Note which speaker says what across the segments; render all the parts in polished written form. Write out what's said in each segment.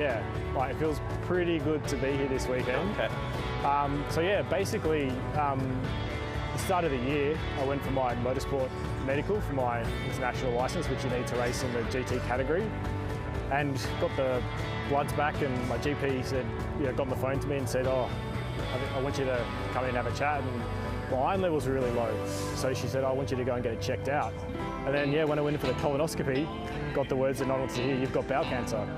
Speaker 1: Yeah, like, it feels pretty good to be here this weekend.
Speaker 2: Okay.
Speaker 1: So yeah, basically, the start of the year, I went for my motorsport medical for my international license, which you need to race in the GT category, and got the bloods back. And my GP said, got on the phone to me and said, "Oh, I want you to come in and have a chat." And my iron levels were really low, so she said, "I want you to go and get it checked out." And then yeah, when I went in for the colonoscopy, got the words that no one wants to hear: "You've got bowel cancer."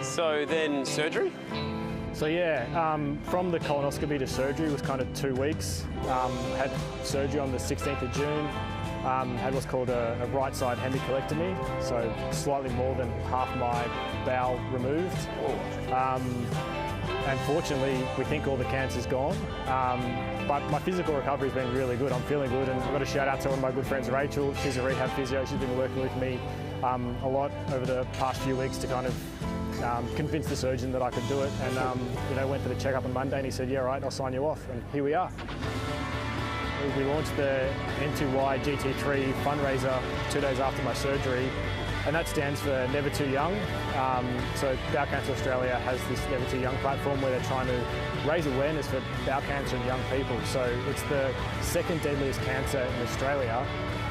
Speaker 2: So then surgery?
Speaker 1: So yeah, from the colonoscopy to surgery was kind of 2 weeks. Had surgery on the 16th of June. Had what's called a right side hemicolectomy, so slightly more than half my bowel removed. And fortunately, we think all the cancer's gone. But my physical recovery has been really good. I'm feeling good, and I've got a shout out to one of my good friends, Rachel. She's a rehab physio. She's been working with me a lot over the past few weeks to kind of convince the surgeon that I could do it. And went for the checkup on Monday, and he said, "Yeah, right, I'll sign you off." And here we are. We launched the N2Y GT3 fundraiser 2 days after my surgery, and that stands for Never Too Young. So Bowel Cancer Australia has this Never Too Young platform where they're trying to raise awareness for bowel cancer in young people. So it's the second deadliest cancer in Australia,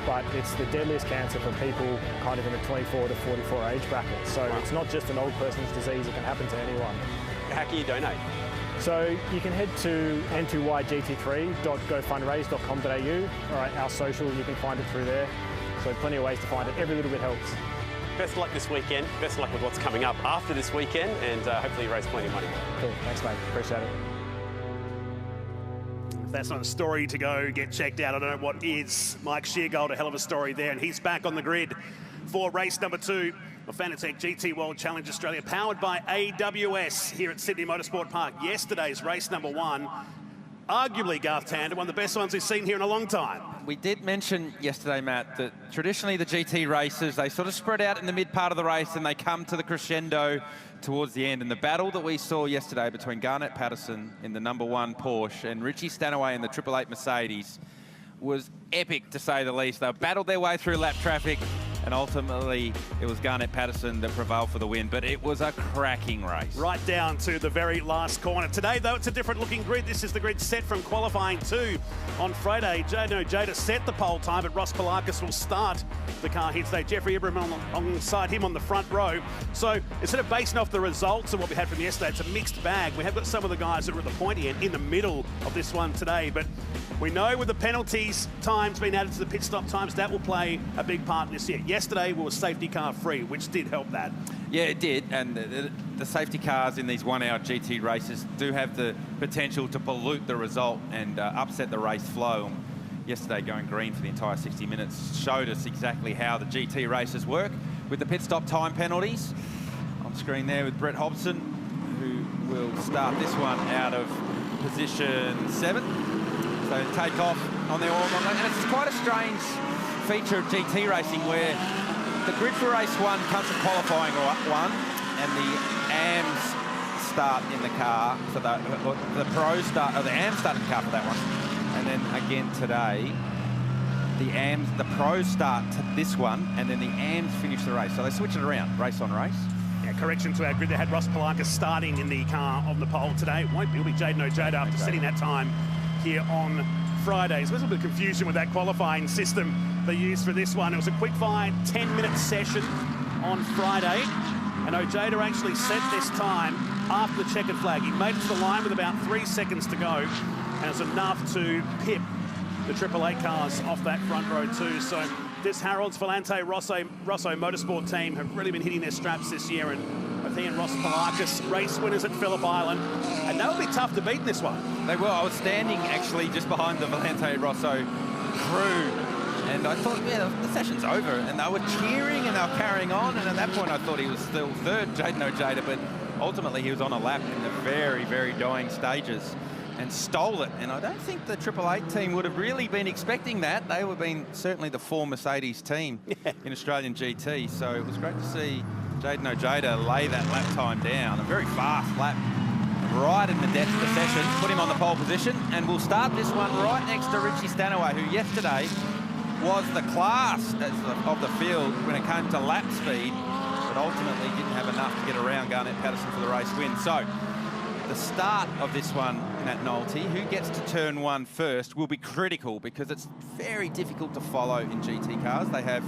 Speaker 1: but it's the deadliest cancer for people kind of in the 24 to 44 age bracket. So it's not just an old person's disease, it can happen to anyone.
Speaker 2: How can you donate?
Speaker 1: So you can head to n2ygt3.gofundraise.com.au, or our social, you can find it through there. So plenty of ways to find it. Every little bit helps.
Speaker 2: Best of luck this weekend. Best of luck with what's coming up after this weekend, and hopefully you raise plenty of money.
Speaker 1: Cool, thanks mate, appreciate it.
Speaker 3: If that's not a story to go get checked out, I don't know what is. Mike Sheargold, a hell of a story there, and he's back on the grid for race number 2 of Fanatec GT World Challenge Australia, powered by AWS here at Sydney Motorsport Park. Yesterday's race number 1, arguably, Garth Tander, one of the best ones we've seen here in a long time.
Speaker 4: We did mention yesterday, Matt, that traditionally the GT races, they sort of spread out in the mid part of the race and they come to the crescendo towards the end. And the battle that we saw yesterday between Garnett Patterson in the #1 Porsche and Richie Stanaway in the 888 Mercedes was epic, to say the least. They battled their way through lap traffic, and ultimately it was Garnett Patterson that prevailed for the win. But it was a cracking race.
Speaker 3: Right down to the very last corner. Today, though, it's a different looking grid. This is the grid set from qualifying 2 on Friday. Ojeda set the pole time, but Ross Palakis will start the car here today. Jeffrey Ibrahim alongside him on the front row. So instead of basing off the results of what we had from yesterday, it's a mixed bag. We have got some of the guys that are at the pointy end in the middle of this one today, but we know with the penalties times being added to the pit stop times, that will play a big part in this year. Yesterday we were safety car free, which did help that. Yeah,
Speaker 4: it did, and the safety cars in these 1 hour GT races do have the potential to pollute the result and upset the race flow. Yesterday going green for the entire 60 minutes showed us exactly how the GT races work with the pit stop time penalties. On screen there with Brett Hobson, who will start this one out of position 7. So take off on their own. And it's quite a strange feature of GT racing where the grid for race 1 comes from qualifying 1, and the AMs start in the car. So the pros start, or the AMs start in the car for that one. And then again today, the pros start to this one, and then the AMs finish the race. So they switch it around, race on race.
Speaker 3: Yeah, correction to our grid. They had Ross Palakis starting in the car on the pole today. It won't be. It'll be Jaden Ojeda after setting that time here on Fridays. There's a bit of confusion with that qualifying system they used for this one. It was a quick fire 10-minute session on Friday, and Ojeda actually set this time after the checkered flag. He made it to the line with about 3 seconds to go, and it was enough to pip the 888 cars off that front row too. So this Harold's Volante Rosso Motorsport team have really been hitting their straps this year, and he and Ross Palakis, race winners at Phillip Island, and that would be tough to beat in this one.
Speaker 4: They were. I was standing actually just behind the Volante Rosso crew, and I thought, yeah, the session's over, and they were cheering and they were carrying on, and at that point I thought he was still third, Jaden Ojeda, but ultimately he was on a lap in the very, very dying stages and stole it. And I don't think the 888 team would have really been expecting that. They would have been certainly the 4 Mercedes team in Australian GT, so it was great to see Jaden Ojeda lay that lap time down. A very fast lap right in the depth of the session, put him on the pole position, and we'll start this one right next to Richie Stanaway, who yesterday was the class of the field when it came to lap speed. but ultimately didn't have enough to get around Garnett Patterson for the race win. So the start of this one, Matt Nolte, who gets to turn 1 first, will be critical because it's very difficult to follow in GT cars. They have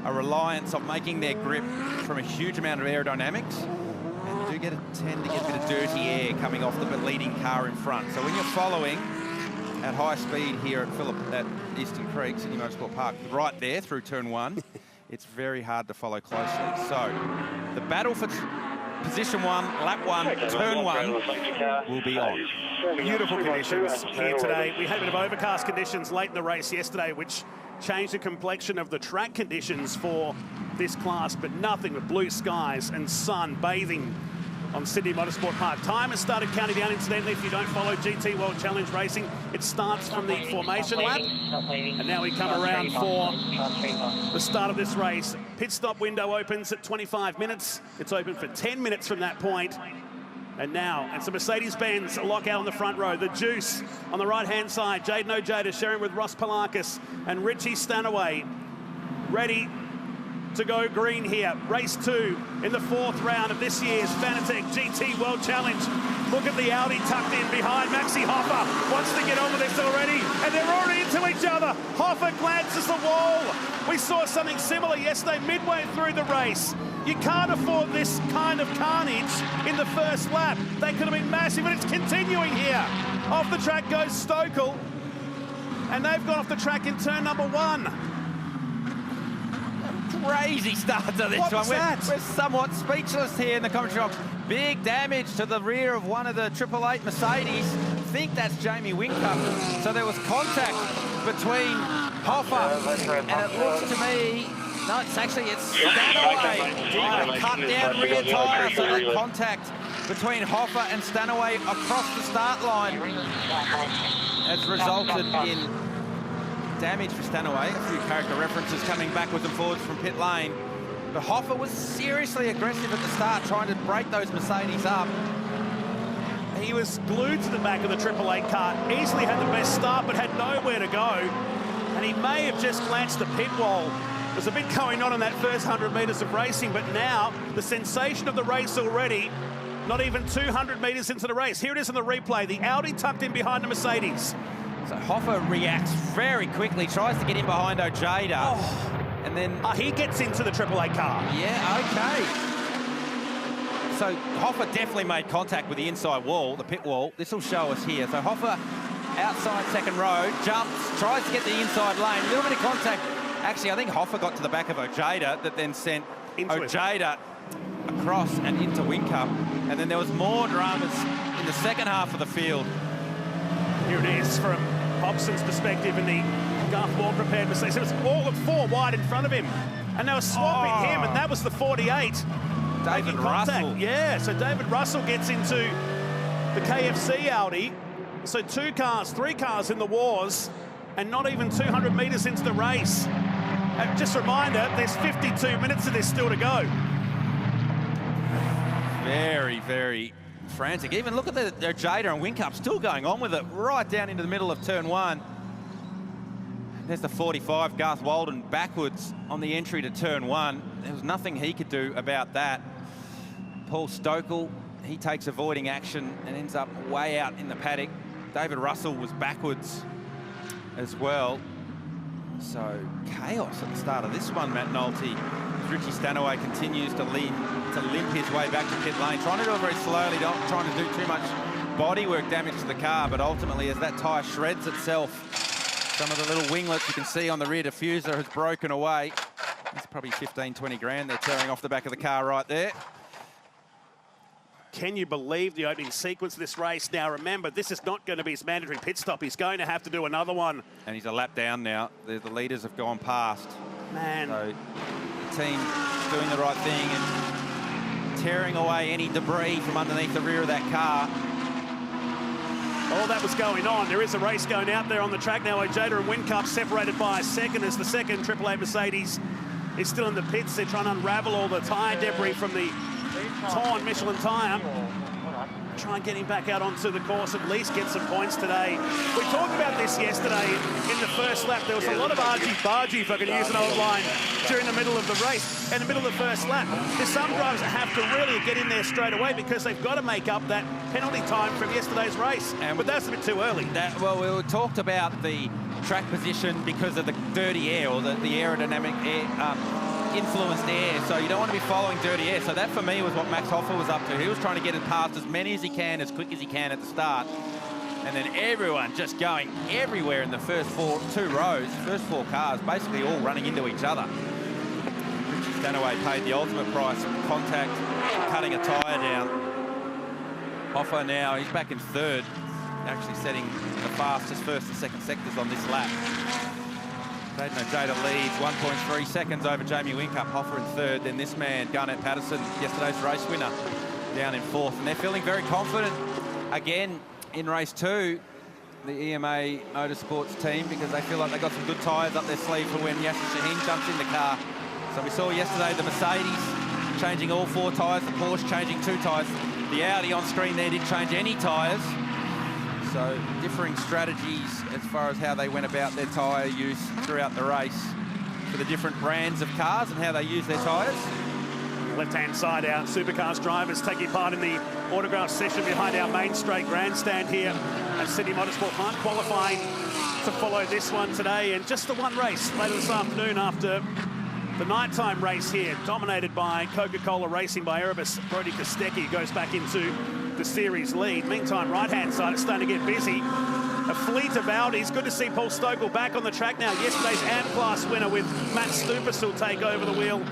Speaker 4: a reliance of making their grip from a huge amount of aerodynamics, and do tend to get a bit of dirty air coming off the leading car in front. So when you're following at high speed here at Eastern Creek, Sydney Motorsport Park, right there through turn 1, it's very hard to follow closely. So the battle for position 1, lap 1, turn 1 will be on.
Speaker 3: Beautiful conditions here today. We had a bit of overcast conditions late in the race yesterday, which changed the complexion of the track conditions for this class, but nothing but blue skies and sun bathing on Sydney Motorsport Park. Time has started counting down, incidentally, if you don't follow GT World Challenge Racing. It starts from the formation lap, and now we come around for the start of this race. Pit stop window opens at 25 minutes. It's open for 10 minutes from that point. And now, it's a Mercedes-Benz lockout on the front row. The Juice on the right-hand side. Jaden Ojeda sharing with Ross Palakis and Richie Stanaway. Ready to go green here. Race 2 in the 4th round of this year's Fanatec GT World Challenge. Look at the Audi tucked in behind. Maxi Hofer wants to get on with this already, and they're already into each other. Hofer glances the wall. We saw something similar yesterday midway through the race. You can't afford this kind of carnage in the first lap. They could have been massive, and it's continuing here. Off the track goes Stokel, and they've gone off the track in turn number 1.
Speaker 4: Crazy start to this one. We're somewhat speechless here in the commentary box. Big damage to the rear of one of the 888 Mercedes. I think that's Jamie Whincup. So there was contact between Hofer, and it looks to me, no, it's Stanaway. Cut down rear tyre, so that contact between Hofer and Stanaway across the start line has resulted in damage for Stanaway. A few character references coming backwards and forwards from pit lane. But Hofer was seriously aggressive at the start, trying to break those Mercedes up.
Speaker 3: He was glued to the back of the 888 car, easily had the best start, but had nowhere to go. And he may have just glanced the pit wall. There's a bit going on in that first 100 metres of racing, but now the sensation of the race already, not even 200 metres into the race. Here it is in the replay, the Audi tucked in behind the Mercedes.
Speaker 4: So Hofer reacts very quickly, tries to get in behind Ojeda, and then...
Speaker 3: he gets into the 888 car.
Speaker 4: Yeah, okay. So Hofer definitely made contact with the inside wall, the pit wall. This will show us here. So Hofer, outside second row, jumps, tries to get the inside lane, a little bit of contact. Actually, I think Hofer got to the back of Ojeda, that then sent Ojeda across and into Whincup. And then there was more dramas in the second half of the field.
Speaker 3: Here it is from Hobson's perspective in the Garth Wall prepared Mercedes. It was all of 4 wide in front of him, and they were swapping him, and that was the 48.
Speaker 4: David Russell.
Speaker 3: Yeah, so David Russell gets into the KFC Audi. So 2 cars, 3 cars in the wars, and not even 200 metres into the race. And just a reminder, there's 52 minutes of this still to go.
Speaker 4: Very, very frantic. Even look at the Ojeda and Whincup still going on with it right down into the middle of turn 1. There's the 45, Garth Walden backwards on the entry to turn 1. There was nothing he could do about that. Paul Stokel, he takes avoiding action and ends up way out in the paddock. David Russell was backwards as well. So chaos at the start of this one, Matt Nolte. Richie Stanaway continues to limp his way back to pit lane, trying to do it very slowly, not trying to do too much bodywork damage to the car, but ultimately as that tyre shreds itself, some of the little winglets you can see on the rear diffuser has broken away. It's probably 15, 20 grand they're tearing off the back of the car right there.
Speaker 3: Can you believe the opening sequence of this race? Now remember, this is not going to be his mandatory pit stop. He's going to have to do another one.
Speaker 4: And he's a lap down now. The leaders have gone past.
Speaker 3: Man.
Speaker 4: So the team doing the right thing and tearing away any debris from underneath the rear of that car.
Speaker 3: All that was going on. There is a race going out there on the track now. Ojeda and Whincup separated by a second as the second 888 Mercedes is still in the pits. They're trying to unravel all the tyre debris from the torn Michelin tyre. Try and get him back out onto the course, at least get some points today. We talked about this yesterday in the first lap. There was a lot of argy-bargy, if I can use an old line, during the middle of the race, in the middle of the first lap. There's some drivers that have to really get in there straight away because they've got to make up that penalty time from yesterday's race. But that's a bit too early.
Speaker 4: Well, we talked about the track position because of the dirty air, or the aerodynamic air, influenced air, so you don't want to be following dirty air. So that for me was what Max Hofer was up to. He was trying to get it past as many as he can, as quick as he can at the start, and then everyone just going everywhere in the first two rows, first four cars, basically all running into each other. Stanaway paid the ultimate price of contact, cutting a tyre down. Hofer now, he's back in third, actually setting the fastest first and second sectors on this lap. Ojeda leads 1.3 seconds over Jamie Whincup. Hofer in third. Then this man, Garnett Patterson, yesterday's race winner, down in fourth. And they're feeling very confident again in race two, the EMA Motorsports team, because they feel like they've got some good tyres up their sleeve for when Yasser Shaheen jumps in the car. So we saw yesterday the Mercedes changing all four tyres, the Porsche changing two tyres. The Audi on screen there didn't change any tyres. So differing strategies as far as how they went about their tyre use throughout the race for the different brands of cars and how they use their tyres.
Speaker 3: Left-hand side, our Supercars drivers taking part in the autograph session behind our main straight grandstand here at Sydney Motorsport Park, qualifying to follow this one today. And just the one race later this afternoon after the nighttime race here, dominated by Coca-Cola Racing by Erebus. Brody Kostecki goes back into the series lead. Meantime, right-hand side, it's starting to get busy. A fleet of Audis. Good to see Paul Stokell back on the track now. Yesterday's AM-class winner with Matt Stupas will take over the wheel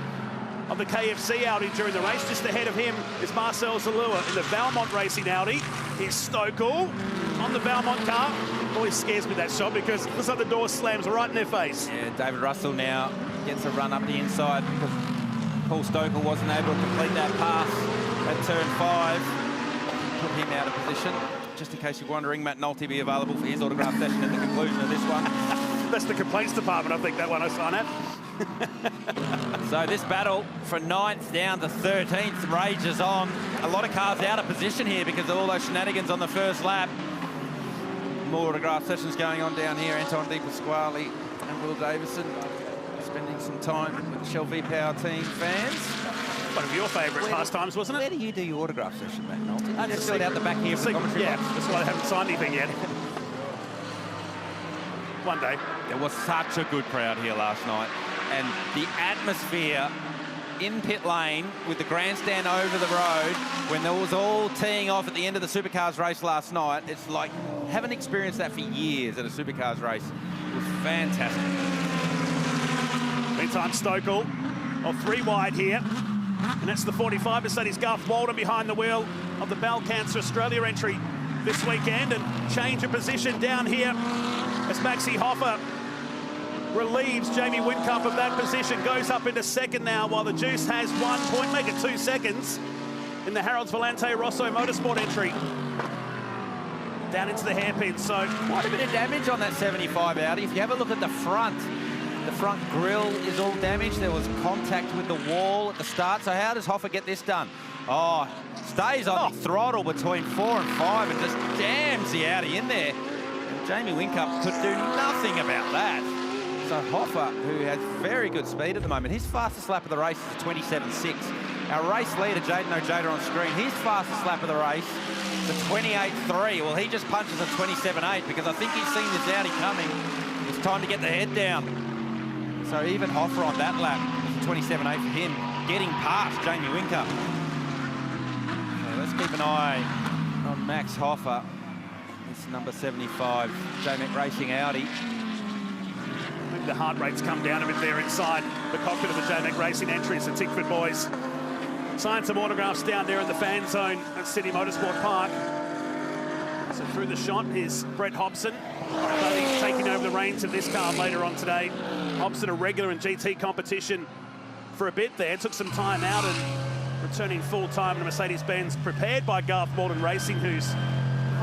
Speaker 3: of the KFC Audi during the race. Just ahead of him is Marcel Zalua in the Valmont Racing Audi. Here's Stokell on the Valmont car. Always scares me, that shot, because it looks like the door slams right in their face.
Speaker 4: Yeah, David Russell now gets a run up the inside because Paul Stokell wasn't able to complete that pass at turn 5. Put him out of position. Just in case you're wondering, Matt Nolte will be available for his autograph session at the conclusion of this one.
Speaker 3: That's the complaints department, I think, that one I sign at.
Speaker 4: So this battle for 9th down to 13th rages on. A lot of cars out of position here because of all those shenanigans on the first lap. More autograph sessions going on down here. Anton Di Pasquale and Will Davison spending some time with the Shell V-Power team fans.
Speaker 3: One of your favourite pastimes, wasn't it?
Speaker 4: Where do you do your autograph session, Matt Nolte? I just do it out the back here for the commentary box.
Speaker 3: That's why I haven't signed anything yet. One day.
Speaker 4: There was such a good crowd here last night. And the atmosphere in pit lane with the grandstand over the road when there was all teeing off at the end of the Supercars race last night, it's like, haven't experienced that for years at a Supercars race. It was fantastic.
Speaker 3: Meantime, Stokell, 3 wide here. And that's the 45 Mercedes Garth Walden behind the wheel of the Bowel Cancer Australia entry this weekend. And change of position down here as Maxi Hofer relieves Jamie Whincup of that position. Goes up into second now while the Juice has 1 point, make it 2 seconds in the Harold's Volante Rosso Motorsport entry. Down into the hairpin, so
Speaker 4: quite a bit of damage on that 75 Audi. If you have a look at the front grille is all damaged. There was contact with the wall at the start. So how does Hofer get this done? Oh, stays on the throttle between 4 and 5 and just jams the Audi in there. And Jamie Whincup could do nothing about that. So Hofer, who has very good speed at the moment, his fastest lap of the race is a 27.6. Our race leader, Jaden Ojeda on screen, his fastest lap of the race is a 28.3. Well, he just punches a 27.8 because I think he's seen this Audi coming. It's time to get the head down. So even Hofer on that lap is a 27.8 for him, getting past Jamie Whincup. So let's keep an eye on Max Hofer. This number 75 JMEC Racing Audi.
Speaker 3: Maybe the heart rate's come down a bit there inside the cockpit of the JMEC Racing entries, the Tickford boys. Signed some autographs down there in the fan zone at Sydney Motorsport Park. So through the shot is Brett Hobson. He's taking over the reins of this car later on today. Hobson, a regular in GT competition for a bit there. Took some time out and returning full-time to Mercedes-Benz, prepared by Garth Walden Racing, who's a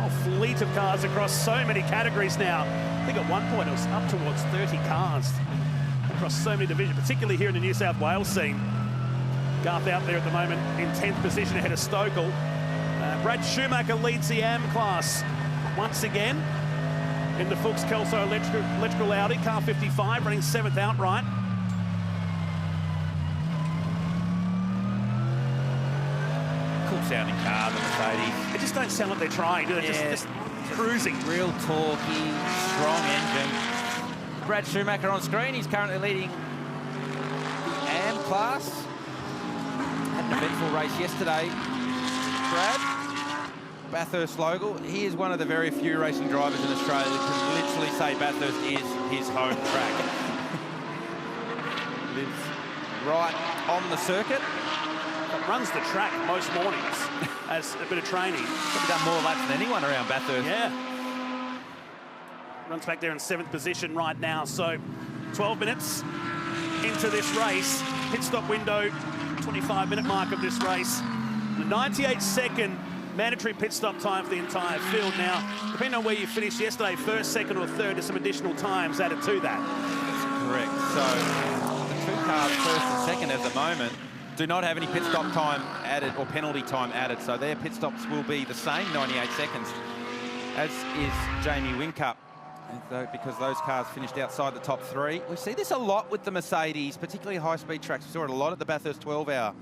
Speaker 3: whole fleet of cars across so many categories now. I think at one point it was up towards 30 cars across so many divisions, particularly here in the New South Wales scene. Garth out there at the moment in 10th position ahead of Stokel. Brad Schumacher leads the AM class once again in the Fuchs Kelso electrical Audi, car 55, running 7th outright.
Speaker 4: Cool sounding car, the Mercedes.
Speaker 3: They just don't sound like they're trying, do they?
Speaker 4: Yeah.
Speaker 3: Just cruising.
Speaker 4: Real torquey, strong engine. Brad Schumacher on screen. He's currently leading the AM class. Had an eventful race yesterday. Brad, Bathurst local. He is one of the very few racing drivers in Australia that can literally say Bathurst is his home track. Lives right on the circuit.
Speaker 3: But runs the track most mornings as a bit of training.
Speaker 4: He's done more laps than anyone around Bathurst.
Speaker 3: Yeah. Runs back there in 7th position right now. So 12 minutes into this race. Pit stop window, 25-minute mark of this race. The 98-second mandatory pit stop time for the entire field. Now, depending on where you finished yesterday, first, second or third, there's some additional times added to that.
Speaker 4: That's correct. So the two cars, first and second at the moment, do not have any pit stop time added or penalty time added. So their pit stops will be the same, 98 seconds, as is Jamie Whincup, because those cars finished outside the top 3. We see this a lot with the Mercedes, particularly high-speed tracks. We saw it a lot at the Bathurst 12-hour.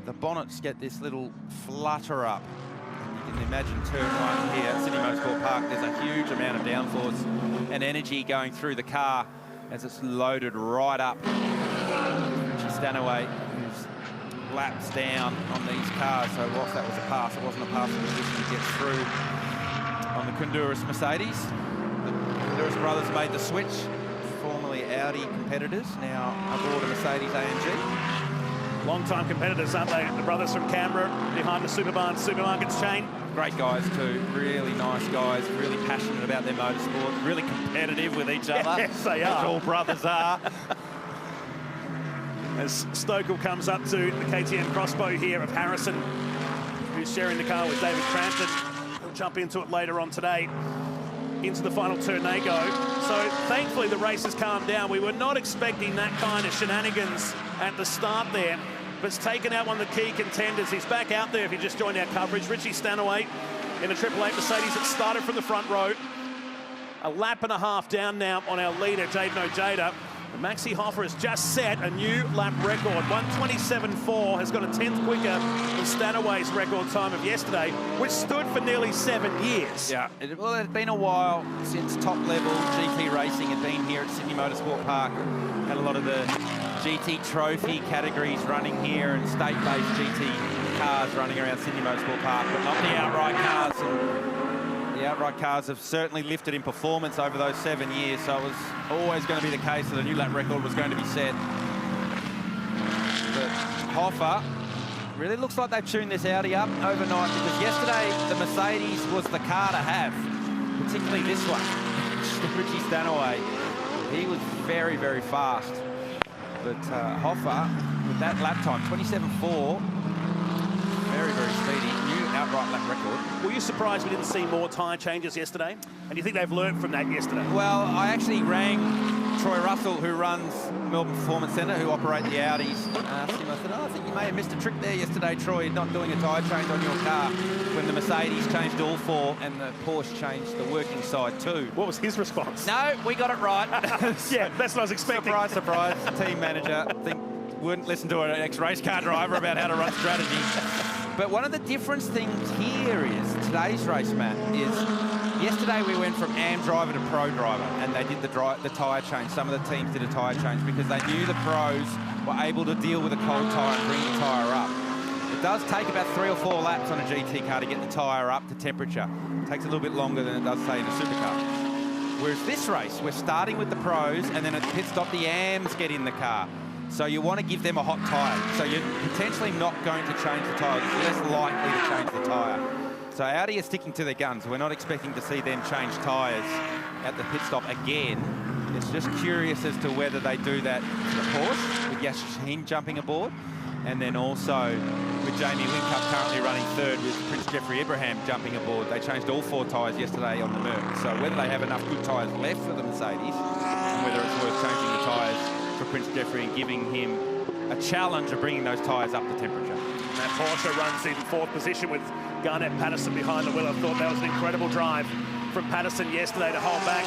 Speaker 4: The bonnets get this little flutter up. You can imagine turn 1 here at Sydney Motorsport Park. There's a huge amount of downforce and energy going through the car as it's loaded right up. Stanaway, who's laps down on these cars. So whilst that was a pass, it wasn't a passing position to get through on the Koundouris Mercedes. The Koundouris brothers made the switch, formerly Audi competitors, now aboard a Mercedes AMG.
Speaker 3: Long-time competitors, aren't they? The brothers from Canberra, behind the Superbarn Supermarkets chain.
Speaker 4: Great guys too, really nice guys, really passionate about their motorsport, really competitive with each other.
Speaker 3: Yes, they are.
Speaker 4: As all brothers are.
Speaker 3: As Stokel comes up to the KTM crossbow here of Harrison, who's sharing the car with David Crampton. He'll jump into it later on today. Into the final turn they go. So thankfully the race has calmed down. We were not expecting that kind of shenanigans at the start there. But it's taken out one of the key contenders. He's back out there if you just joined our coverage. Richie Stanaway in a 888 Mercedes that started from the front row. A lap and a half down now on our leader, Jaden Ojeda. Maxi Hofer has just set a new lap record. 1:27.4 has got a 10th quicker than Stanaway's record time of yesterday, which stood for nearly 7 years.
Speaker 4: Yeah, well, it's been a while since top-level GT racing had been here at Sydney Motorsport Park. Had a lot of the GT trophy categories running here and state-based GT cars running around Sydney Motorsport Park, but not the outright cars. And the outright cars have certainly lifted in performance over those 7 years, so it was always going to be the case that a new lap record was going to be set. But Hofer really looks like they've tuned this Audi up overnight, because yesterday the Mercedes was the car to have, particularly this one. Richie Stanaway, he was very, very fast. But Hofer, with that lap time, 27.4, very, very speedy, new outright lap record.
Speaker 3: Were you surprised we didn't see more tyre changes yesterday? And do you think they've learned from that yesterday?
Speaker 4: Well, I actually rang Troy Russell, who runs Melbourne Performance Centre, who operate the Audis, and asked him, I said, I think you may have missed a trick there yesterday, Troy, not doing a tyre change on your car when the Mercedes changed all 4 and the Porsche changed the working side too.
Speaker 3: What was his response?
Speaker 4: No, we got it right.
Speaker 3: Yeah, that's what I was expecting.
Speaker 4: Surprise, surprise. The team manager, I think, wouldn't listen to an ex-race car driver about how to run strategy. But one of the different things here is, today's race, Matt, is yesterday we went from AM driver to pro driver, and they did the tyre change. Some of the teams did a tyre change because they knew the pros were able to deal with a cold tyre and bring the tyre up. It does take about 3 or 4 laps on a GT car to get the tyre up to temperature. It takes a little bit longer than it does, say, in a supercar. Whereas this race, we're starting with the pros, and then at the pit stop, the AMs get in the car. So you want to give them a hot tyre. So you're potentially not going to change the tyre. It's less likely to change the tyre. So Audi are sticking to their guns. We're not expecting to see them change tyres at the pit stop again. It's just curious as to whether they do that to the Porsche, with Yashin jumping aboard, and then also with Jamie Whincup currently running 3rd with Prince Jeffrey Ibrahim jumping aboard. They changed all 4 tyres yesterday on the Merc. So whether they have enough good tyres left for the Mercedes, and whether it's worth changing the tyres for Prince Jeffrey and giving him a challenge of bringing those tyres up to temperature.
Speaker 3: And that Porsche runs in 4th position with Garnett Patterson behind the wheel. I thought that was an incredible drive from Patterson yesterday to hold back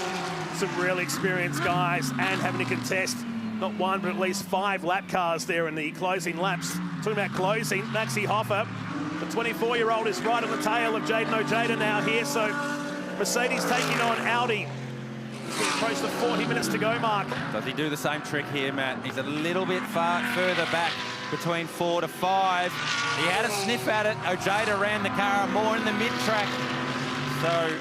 Speaker 3: some really experienced guys and having to contest not one, but at least 5 lap cars there in the closing laps. Talking about closing, Maxi Hofer, the 24-year-old, is right on the tail of Jaden Ojeda now here. So Mercedes taking on Audi. As we approach the 40 minutes to go mark.
Speaker 4: Does he do the same trick here, Matt? He's a little bit further back between 4 to 5. He had a sniff at it. Ojeda ran the car more in the mid-track. So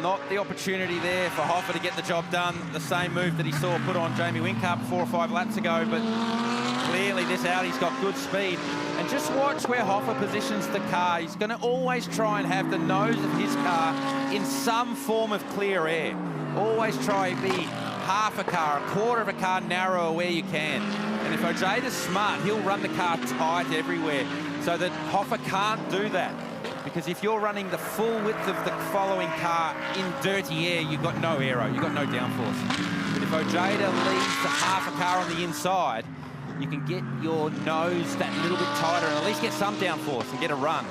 Speaker 4: not the opportunity there for Hofer to get the job done. The same move that he saw put on Jamie Whincup 4 or 5 laps ago, but clearly this Audi's got good speed. And just watch where Hofer positions the car. He's going to always try and have the nose of his car in some form of clear air. Always try to be half a car, a quarter of a car narrower where you can. And if Ojeda's smart, he'll run the car tight everywhere so that Hofer can't do that. Because if you're running the full width of the following car in dirty air, you've got no aero, you've got no downforce. But if Ojeda leaves the half a car on the inside, you can get your nose that little bit tighter and at least get some downforce and get a run.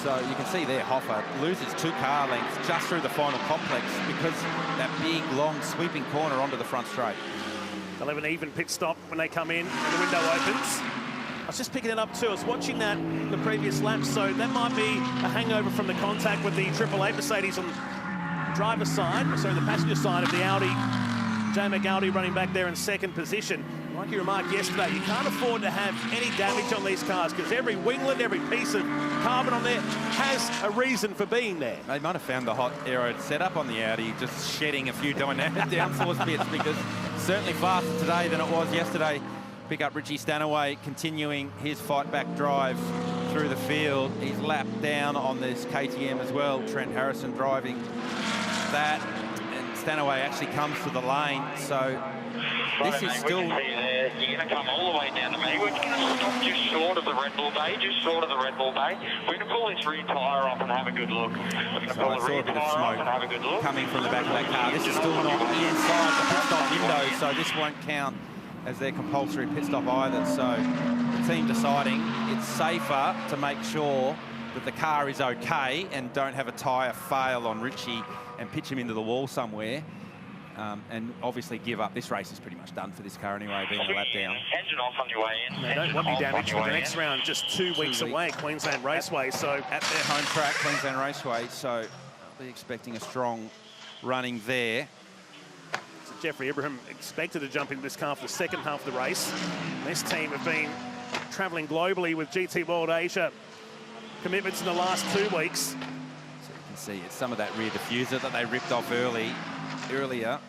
Speaker 4: So you can see there, Hofer loses 2 car lengths just through the final complex because that big, long, sweeping corner onto the front straight.
Speaker 3: They'll have an even pit stop when they come in and the window opens. I was just picking it up too. I was watching that in the previous lap, so that might be a hangover from the contact with the 888 Mercedes on the driver's side, sorry, the passenger side of the Audi. J-Mac Audi running back there in 2nd position. Like you remarked yesterday, you can't afford to have any damage on these cars because every winglet, every piece of carbon on there has a reason for being there.
Speaker 4: They might have found the hot aero setup on the Audi, just shedding a few dynamic downforce bits because it's certainly faster today than it was yesterday. Pick up Richie Stanaway, continuing his fight-back drive through the field. He's lapped down on this KTM as well. Trent Harrison driving that. And Stanaway actually comes to the lane, so this is still...
Speaker 5: You're going to come all the way down to me. We're going to stop just short of the Red Bull Bay, just short of the Red Bull Bay. We're going to pull this rear tyre off and have a good look. We're going to pull the rear tyre off and have a good look.
Speaker 4: Coming from the back of that car. This is still not inside the pit stop window, so this won't count as their compulsory pit stop either. So the team deciding it's safer to make sure that the car is okay and don't have a tyre fail on Richie and pitch him into the wall somewhere. And obviously give up. This race is pretty much done for this car anyway, being a lap down.
Speaker 5: Engine off on your way in.
Speaker 3: They don't want any damage for the next round, just 2 weeks away, Queensland Raceway. So
Speaker 4: at their home track, Queensland Raceway, so I'll be expecting a strong running there.
Speaker 3: So Jeffrey Ibrahim expected to jump into this car for the 2nd half of the race. This team have been travelling globally with GT World Asia commitments in the last 2 weeks.
Speaker 4: So you can see it's some of that rear diffuser that they ripped off earlier.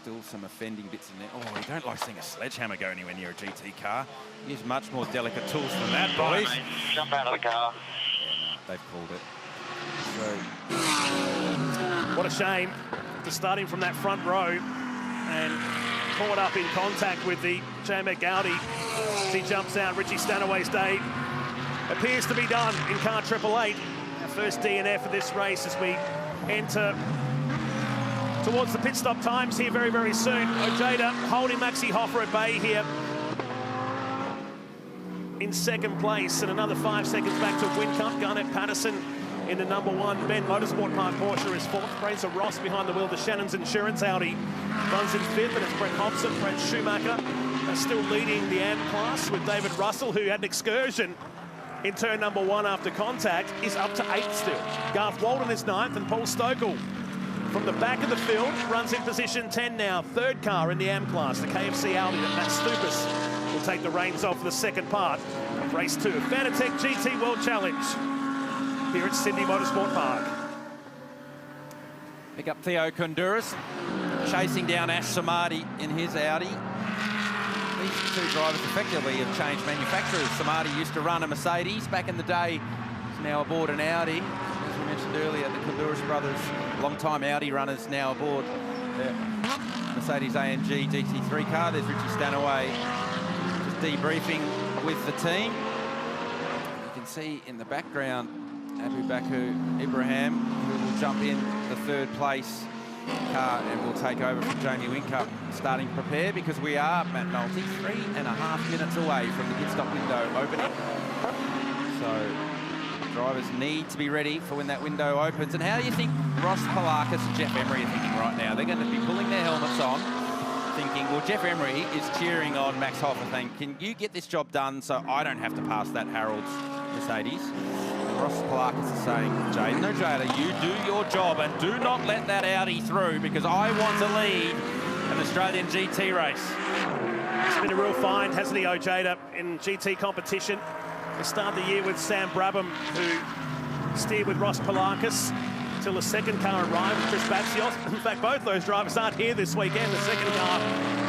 Speaker 4: Still some offending bits in there. Oh, you don't like seeing a sledgehammer go anywhere near a GT car. Use much more delicate tools than that, boys.
Speaker 5: Right, jump out of the car.
Speaker 4: Yeah, no, they've called it. So
Speaker 3: what a shame to starting from that front row and caught up in contact with the J-Mac Audi. As he jumps out, Richie Stanaway's day appears to be done in car 888. Our first DNF of this race as we enter towards the pit stop times here very, very soon. Ojeda holding Maxi Hofer at bay here in 2nd place, and another 5 seconds back to Whincup. Garnett Patterson in the #1 Ben Motorsport Park Porsche is 4th. Fraser Ross behind the wheel. The Shannon's Insurance Audi runs in 5th, and it's Brent Hobson, Brent Schumacher still leading the AM class with David Russell, who had an excursion in turn #1 after contact, is up to 8th still. Garth Walden is 9th, and Paul Stokel from the back of the field runs in position 10 now. 3rd car in the AM class, the KFC Audi that Matt Stupas will take the reins off for the 2nd part of race 2 of Fanatec GT World Challenge here at Sydney Motorsport Park.
Speaker 4: pick up Theo Koundouris, chasing down Ash Samadi in his Audi. These 2 drivers effectively have changed manufacturers. Samadi used to run a Mercedes back in the day. He's now aboard an Audi. As we mentioned earlier, the Koundouris brothers, long-time Audi runners, now aboard the Mercedes-AMG GT3 car. There's Richie Stanaway just debriefing with the team. You can see in the background Abu Bakr Ibrahim, who will jump in the 3rd place car and will take over from Jamie Whincup starting to prepare, because we are, Matt Nolte, 3.5 minutes away from the pit stop window opening. So drivers need to be ready for when that window opens. And how do you think Ross Palakis and Jeff Emery are thinking right now? They're going to be pulling their helmets on, thinking, well, Jeff Emery is cheering on Max Hofer, saying, can you get this job done so I don't have to pass that Harold's Mercedes? Ross Palakis is saying, Jaden Ojeda, you do your job and do not let that Audi through, because I want to lead an Australian GT race.
Speaker 3: It's been a real find, hasn't he, Ojeda, in GT competition. We start the year with Sam Brabham, who steered with Ross Palakis until the second car arrived with Chris Batsios. In fact, both those drivers aren't here this weekend. The second car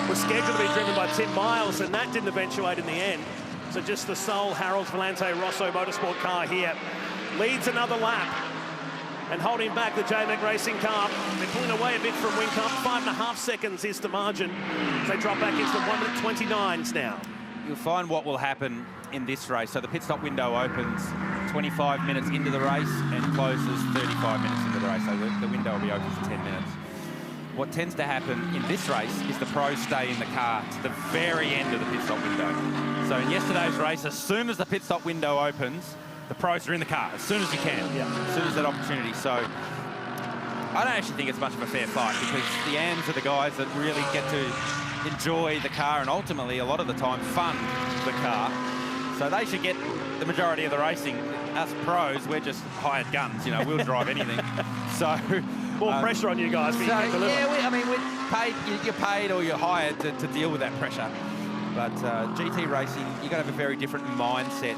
Speaker 3: was scheduled to be driven by Tim Miles, and that didn't eventuate in the end. So just the sole Harold Volante Rosso Motorsport car here leads another lap, and holding back the JMAC Racing car. They're pulling away a bit from Whincup. 5.5 seconds is the margin. They drop back into the 1:29s now.
Speaker 4: You'll find what will happen in this race. So the pit stop window opens 25 minutes into the race and closes 35 minutes into the race. So the window will be open for 10 minutes. What tends to happen in this race is the pros stay in the car to the very end of the pit stop window. So in yesterday's race, as soon as the pit stop window opens, the pros are in the car as soon as you can, as soon as that opportunity. So I don't actually think it's much of a fair fight, because the AMs are the guys that really get to enjoy the car and ultimately a lot of the time fund the car. So they should get the majority of the racing. Us pros, we're just hired guns, you know, we'll drive anything. So
Speaker 3: more pressure on you guys.
Speaker 4: So, yeah, we're paid, you're paid or you're hired to deal with that pressure. But GT racing, you've got to have a very different mindset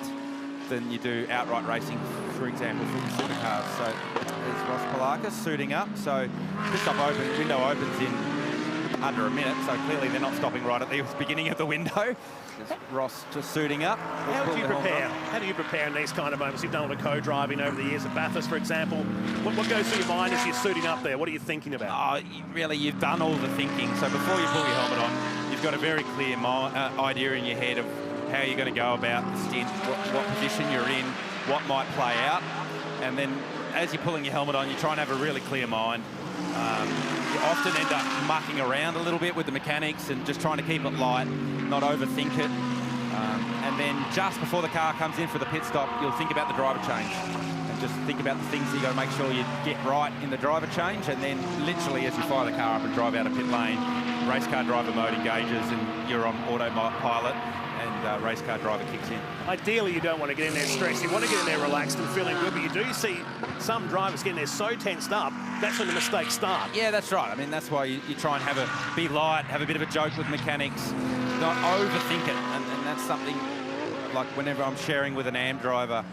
Speaker 4: than you do outright racing, for example, for supercars. So there's Ross Palakis suiting up. So pit stop window opens in under a minute. So clearly they're not stopping right at the beginning of the window. There's Ross just suiting up.
Speaker 3: How do you prepare? How do you prepare in these kind of moments? You've done a lot of co-driving over the years at Bathurst, for example. What goes through your mind as you're suiting up there? What are you thinking about?
Speaker 4: Really, you've done all the thinking. So before you pull your helmet on, you've got a very clear idea in your head of how you're going to go about the stint, what position you're in, what might play out. And then as you're pulling your helmet on, you try and have a really clear mind. You often end up mucking around a little bit with the mechanics and just trying to keep it light, not overthink it. And then just before the car comes in for the pit stop, you'll think about the driver change. And just think about the things that you got to make sure you get right in the driver change. And then literally as you fire the car up and drive out of pit lane, race car driver mode engages and you're on autopilot. And race car driver kicks in.
Speaker 3: Ideally, you don't want to get in there stressed. You want to get in there relaxed and feeling good, but you do see some drivers getting there so tensed up, that's when the mistakes start.
Speaker 4: Yeah, that's right. I mean, that's why you try and be light, have a bit of a joke with mechanics, not overthink it. And that's something, like whenever I'm sharing with an AM driver,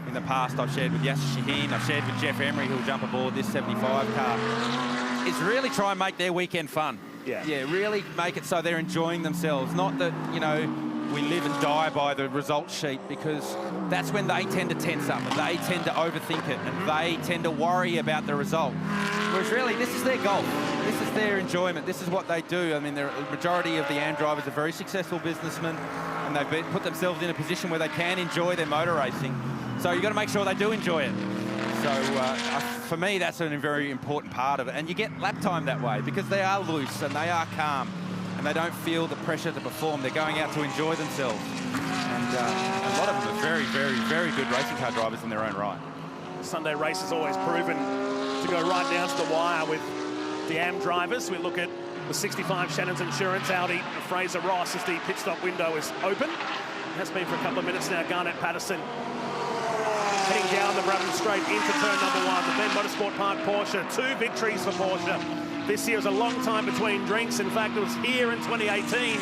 Speaker 4: in the past I've shared with Yasser Shaheen, I've shared with Jeff Emery, who'll jump aboard this 75 car, is really try and make their weekend fun.
Speaker 3: Yeah,
Speaker 4: really make it so they're enjoying themselves. Not that, you know, we live and die by the result sheet, because that's when they tend to tense up and they tend to overthink it and they tend to worry about the result. Whereas really, this is their golf. This is their enjoyment. This is what they do. I mean, the majority of the AM drivers are very successful businessmen, and they've put themselves in a position where they can enjoy their motor racing. So you've got to make sure they do enjoy it. So for me, that's a very important part of it. And you get lap time that way because they are loose and they are calm and they don't feel the pressure to perform. They're going out to enjoy themselves. And a lot of them are very, very, very good racing car drivers in their own right.
Speaker 3: Sunday race has always proven to go right down to the wire with the AM drivers. We look at the 65 Shannon's Insurance Audi Fraser Ross as the pit stop window is open. It has been for a couple of minutes now. Garnett Patterson heading down the Brabham Straight into turn number one. The Ben Motorsport Park Porsche, 2 victories for Porsche. This year was a long time between drinks. In fact, it was here in 2018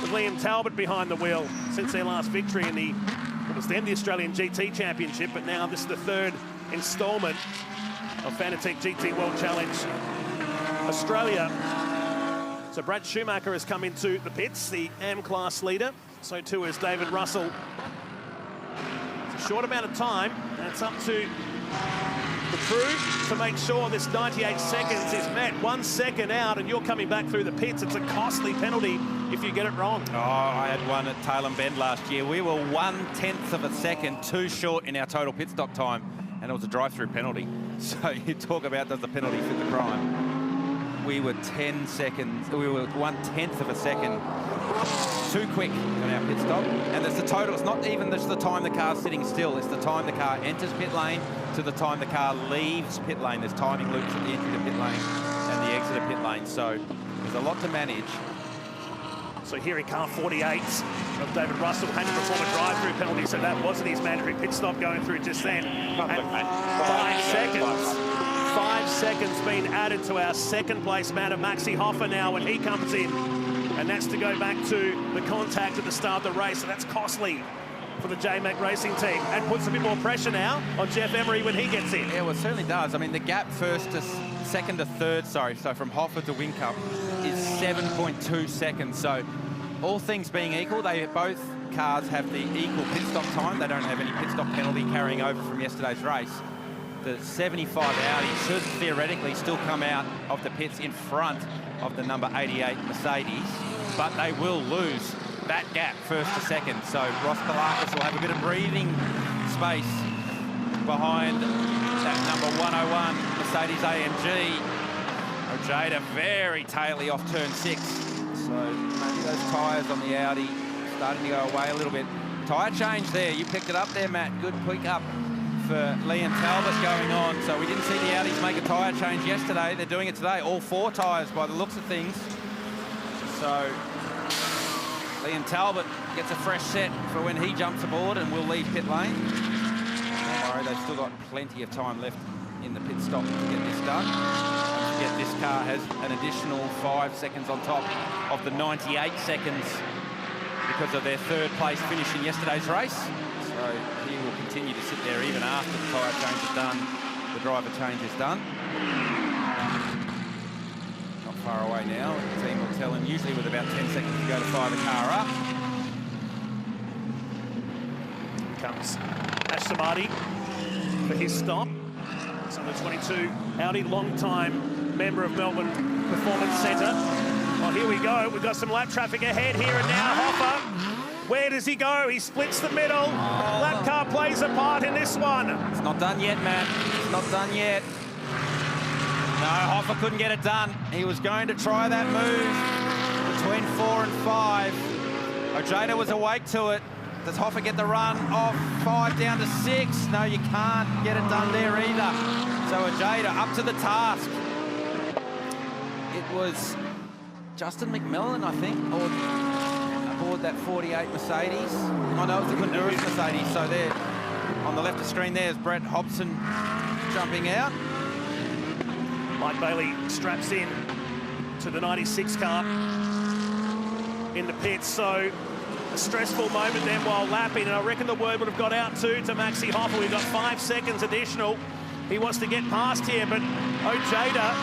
Speaker 3: with Liam Talbot behind the wheel since their last victory in what was then the Australian GT Championship, but now this is the 3rd instalment of Fanatec GT World Challenge Australia. So Brad Schumacher has come into the pits, the AM class leader. So too is David Russell. It's a short amount of time, and it's up to the crew to make sure this 98 seconds is met. 1 second out and you're coming back through the pits. It's a costly penalty if you get it wrong.
Speaker 4: Oh, I had one at Tailem Bend last year. We were 1/10 of a second too short in our total pit stop time, and it was a drive-through penalty. So you talk about, does the penalty fit the crime? we were 10 seconds, we were 1/10 of a second too quick on our pit stop. And it's the total, it's not even just the time the car's sitting still, it's the time the car enters pit lane to the time the car leaves pit lane. There's timing loops at the entry to pit lane and the exit of pit lane, so there's a lot to manage.
Speaker 3: So here in car 48 of David Russell had to perform a drive-through penalty, so that wasn't his mandatory pit stop going through just then. And 5 seconds being added to our second place man of Maxi Hofer now when he comes in. And that's to go back to the contact at the start of the race, so that's costly for the J-Mac Racing team and puts a bit more pressure now on Jeff Emery when he gets in.
Speaker 4: Yeah, well, it certainly does. I mean, the gap second to third, so from Hofer to Whincup is 7.2 seconds. So all things being equal, both cars have the equal pit stop time. They don't have any pit stop penalty carrying over from yesterday's race. The 75 Audi should theoretically still come out of the pits in front of the number 88 Mercedes, but they will lose that gap first to second. So Ross Palakis will have a bit of breathing space behind that number 101 Mercedes AMG. Ojeda very taily off turn 6. So maybe those tyres on the Audi starting to go away a little bit. Tyre change there, you picked it up there, Matt. Good pick up for Liam Talbot going on. So we didn't see the Audis make a tyre change yesterday. They're doing it today, all 4 tyres by the looks of things. So Liam Talbot gets a fresh set for when he jumps aboard and will leave pit lane. Don't worry, they've still got plenty of time left in the pit stop to get this done. Don't forget, this car has an additional 5 seconds on top of the 98 seconds because of their third place finish in yesterday's race. So he will continue to sit there even after the tyre change is done, the driver change is done. Not far away now. The team will tell him, usually with about 10 seconds to go, to fire the car up.
Speaker 3: Comes Ash Samadi for his stop. It's on the 22 Audi, long-time member of Melbourne Performance Centre. Well, here we go. We've got some lap traffic ahead here and now. Hofer, where does he go? He splits the middle. Lap car plays a part in this one.
Speaker 4: It's not done yet, Matt. It's not done yet. No, Hofer couldn't get it done. He was going to try that move between 4 and 5. Ojeda was awake to it. Does Hofer get the run off 5 down to 6? No, you can't get it done there either. So Ojeda up to the task. It was Justin McMillan, I think, aboard that 48 Mercedes. Oh no, it's the Koundouris Mercedes. So there, on the left of screen there's Brett Hobson jumping out.
Speaker 3: Mike Bailey straps in to the 96 car in the pits. So a stressful moment then while lapping, and I reckon the word would have got out too to Maxi Hofer. We've got 5 seconds additional. He wants to get past here, but Ojeda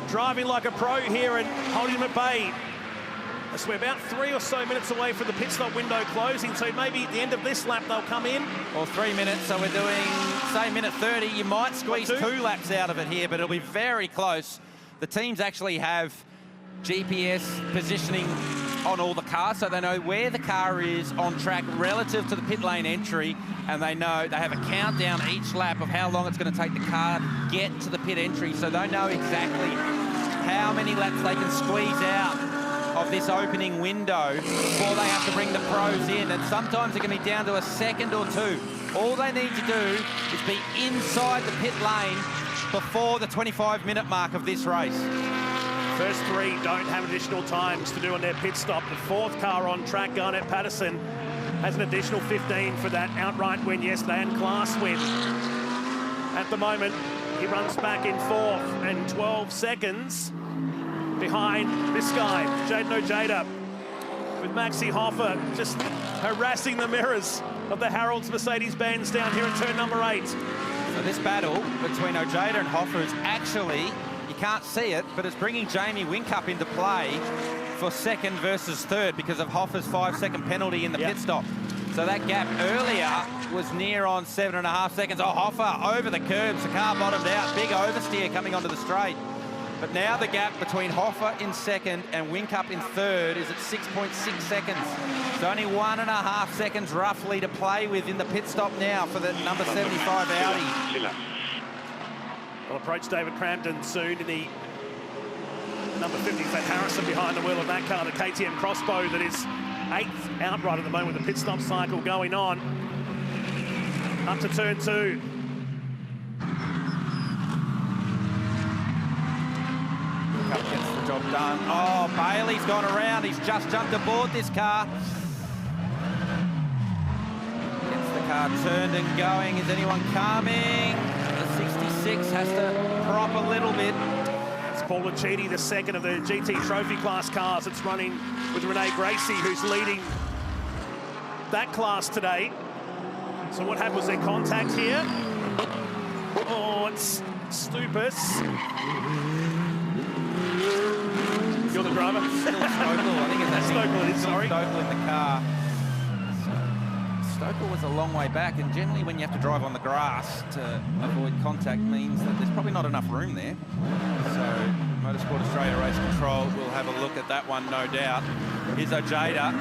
Speaker 3: driving like a pro here and holding him at bay. So we're about 3 or so minutes away from the pit stop window closing, so maybe at the end of this lap they'll come in.
Speaker 4: Or 3 minutes, so we're doing, say, minute 30. You might squeeze 2 laps out of it here, but it'll be very close. The teams actually have GPS positioning on all the cars, so they know where the car is on track relative to the pit lane entry, and they know they have a countdown each lap of how long it's going to take the car to get to the pit entry, so they know exactly how many laps they can squeeze out of this opening window before they have to bring the pros in, and sometimes it can be down to a second or 2. All they need to do is be inside the pit lane before the 25-minute mark of this race.
Speaker 3: First 3 don't have additional times to do on their pit stop. The 4th car on track, Garnett Patterson, has an additional 15 for that outright win yesterday and class win. At the moment, he runs back in 4th and 12 seconds behind this guy, Jaden Ojeda, with Maxi Hofer just harassing the mirrors of the Harold's Mercedes-Benz down here at turn number 8.
Speaker 4: So this battle between Ojeda and Hofer is actually, you can't see it, but it's bringing Jamie Whincup into play for 2nd versus 3rd because of Hofer's 5-second penalty in the pit stop. So that gap earlier was near on 7.5 seconds. Oh, Hofer over the curbs, the car bottomed out, big oversteer coming onto the straight. But now the gap between Hofer in 2nd and Whincup in 3rd is at 6.6 seconds. It's only 1.5 seconds roughly to play with in the pit stop now for the number 75 Audi.
Speaker 3: We'll approach David Crampton soon in the number 50, Fat Harrison behind the wheel of that car, the KTM Crossbow that is 8th outright at the moment with the pit stop cycle going on. Up to turn 2.
Speaker 4: Gets the job done. Oh, Bailey's gone around. He's just jumped aboard this car. Gets the car turned and going. Is anyone coming? The 66 has to prop a little bit.
Speaker 3: It's Paul Ojeda, the second of the GT Trophy class cars. It's running with Renee Gracie, who's leading that class today. So what happened? Was there contact here? Oh, it's Stupas. You're the driver?
Speaker 4: Still Stokel. I think it's
Speaker 3: Stokel, it is, sorry.
Speaker 4: Stokel in the car. Stokel was a long way back, and generally when you have to drive on the grass to avoid contact means that there's probably not enough room there. So Motorsport Australia Race Control will have a look at that one, no doubt. Here's Ojeda.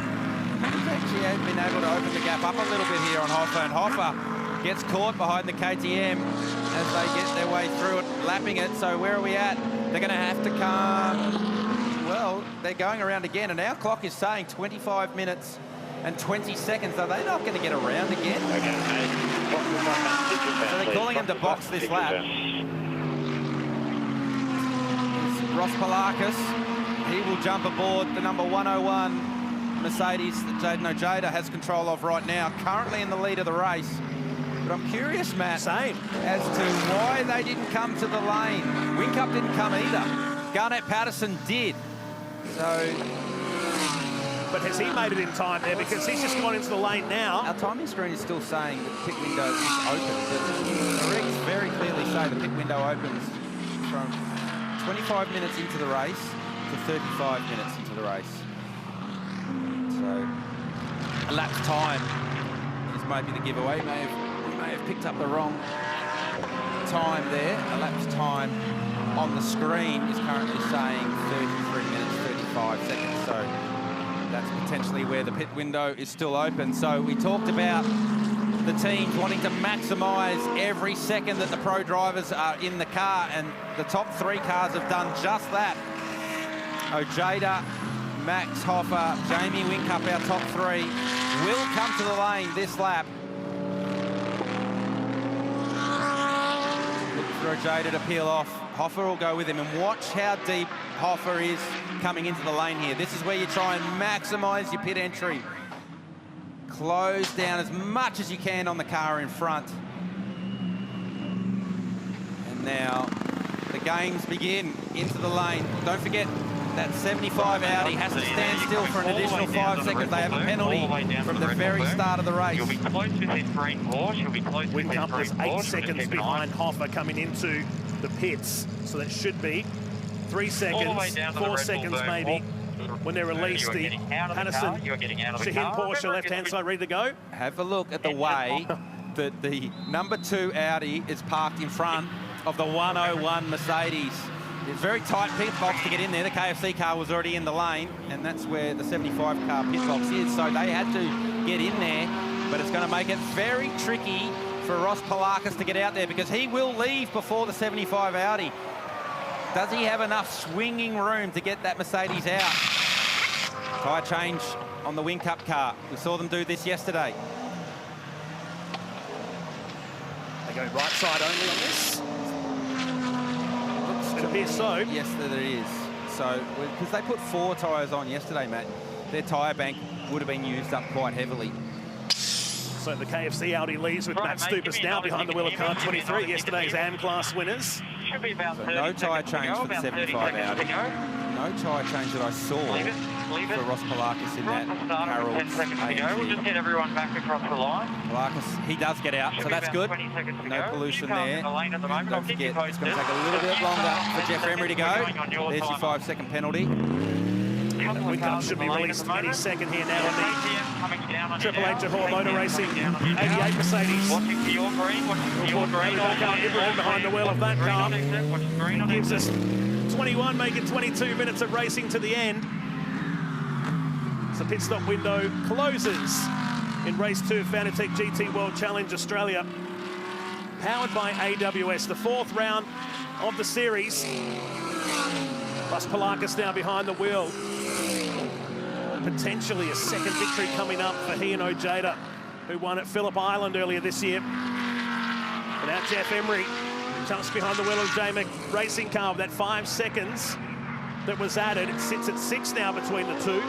Speaker 4: He's actually been able to open the gap up a little bit here on Hofer, and Hofer gets caught behind the KTM as they get their way through it, lapping it. So where are we at? They're going to have to come... Well, they're going around again, and our clock is saying 25 minutes and 20 seconds. Are they not going to get around again? So they're calling him to box this lap. It's Ross Palakis. He will jump aboard the number 101 Mercedes that Jaden Ojeda has control of right now, currently in the lead of the race. But I'm curious, Matt, as to why they didn't come to the lane. Whincup didn't come either. Garnett Patterson did. So,
Speaker 3: but has he made it in time there? Because he's just gone into the lane now.
Speaker 4: Our timing screen is still saying the pit window is open, but the regs very clearly say the pit window opens from 25 minutes into the race to 35 minutes into the race. So, elapsed time is maybe the giveaway. We may have picked up the wrong time there. Elapsed time on the screen is currently saying 33 minutes, 35 seconds. So that's potentially where the pit window is still open. So we talked about the teams wanting to maximise every second that the pro drivers are in the car, and the top 3 cars have done just that. Ojeda, Max Hofer, Jamie Whincup, our top 3, will come to the lane this lap. Looking for Ojeda to peel off. Hofer will go with him, and watch how deep Hofer is coming into the lane here. This is where you try and maximise your pit entry. Close down as much as you can on the car in front. And now the games begin into the lane. Don't forget that 75 Audi has to stand still for an additional 5 seconds. They have a penalty from the very start of the race.
Speaker 5: You'll be close with this green horse. You'll be close with this
Speaker 3: Whincup
Speaker 5: green
Speaker 3: is
Speaker 5: horse.
Speaker 3: 8 seconds behind Hofer coming into the pits. So that should be 3 seconds, 4 seconds maybe. When they're released, the Patterson, Shaheen Porsche left-hand side ready to go.
Speaker 4: Have a look at the way that the number 2 Audi is parked in front of the 101 Mercedes. It's very tight pit box to get in there. The KFC car was already in the lane, and that's where the 75 car pit box is. So they had to get in there, but it's going to make it very tricky for Ross Palakis to get out there, because he will leave before the 75 Audi. Does he have enough swinging room to get that Mercedes out? Tyre change on the Whincup car. We saw them do this yesterday.
Speaker 3: They go right side only on this. It appears so.
Speaker 4: Yes, there is. So, because they put 4 tyres on yesterday, Matt, their tyre bank would have been used up quite heavily.
Speaker 3: So the KFC Audi leads with Matt Stupas now behind the wheel of car 23, yesterday's AM class winners.
Speaker 5: Should be about
Speaker 4: So no tyre change for the 75 Audi. No tyre change that I saw for Ross Palakis in that Harold
Speaker 5: 10 seconds to go. We'll just get everyone back across the line.
Speaker 4: Palakis, he does get out, so that's good. No pollution there. Don't forget, it's going to take a little bit longer for Jeff Emery to go. There's your 5-second penalty.
Speaker 3: Whincup should be released any second here now on the Triple H Ahor Motor Racing 88 Mercedes.
Speaker 5: Watching for your green, watching for your green.
Speaker 3: Ibrahim behind the wheel of that car. Gives us 21, making 22 minutes of racing to the end. So pit stop window closes in race 2 of Fanatec GT World Challenge Australia. Powered by AWS, the 4th round of the series. Ross Palakis now behind the wheel. Potentially a second victory coming up for he and Ojeda, who won at Phillip Island earlier this year. And now Jeff Emery jumps behind the wheel of J-Mac racing car with that 5 seconds that was added. It sits at 6 now between the two.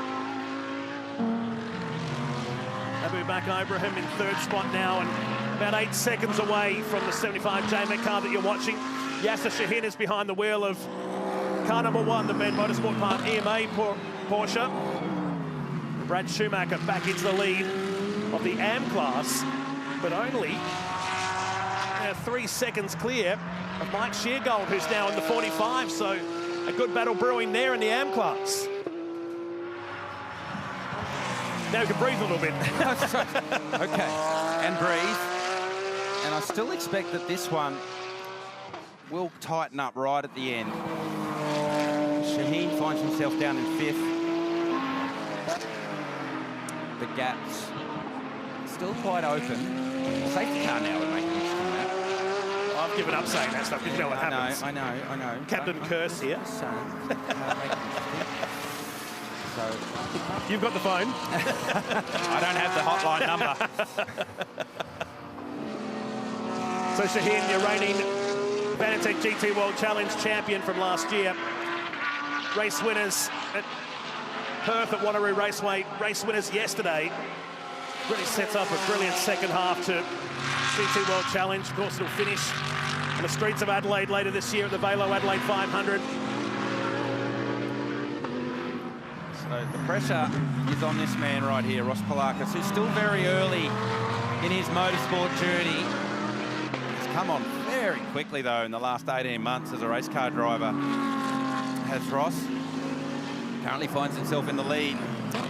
Speaker 3: Abu Bakr Ibrahim in 3rd spot now, and about 8 seconds away from the 75 J-Mac car that you're watching. Yasser Shahin is behind the wheel of car number 1, the Men Motorsport Park EMA Porsche. Brad Schumacher back into the lead of the AM class, but only 3 seconds clear of Mike Sheargold, who's now in the 45, so a good battle brewing there in the AM class. Now we can breathe a little bit.
Speaker 4: Okay, and breathe. And I still expect that this one will tighten up right at the end. Shaheen finds himself down in 5th. The gap's still quite open. Safety car now would make an interesting lap.
Speaker 3: I've given up saying that stuff, because you know what happens.
Speaker 4: I know.
Speaker 3: Captain Curse here.
Speaker 4: So,
Speaker 3: you've got the phone.
Speaker 4: I don't have the hotline number.
Speaker 3: So Shaheen, your reigning Fanatec GT World Challenge champion from last year. Race winners at Perth at Wanneroo Raceway. Race winners yesterday. Really sets up a brilliant second half to GT World Challenge. Of course, it'll finish on the streets of Adelaide later this year at the Velo Adelaide 500.
Speaker 4: So the pressure is on this man right here, Ross Palakis, who's still very early in his motorsport journey. He's come on very quickly, though, in the last 18 months as a race car driver. Has Ross. Currently finds himself in the lead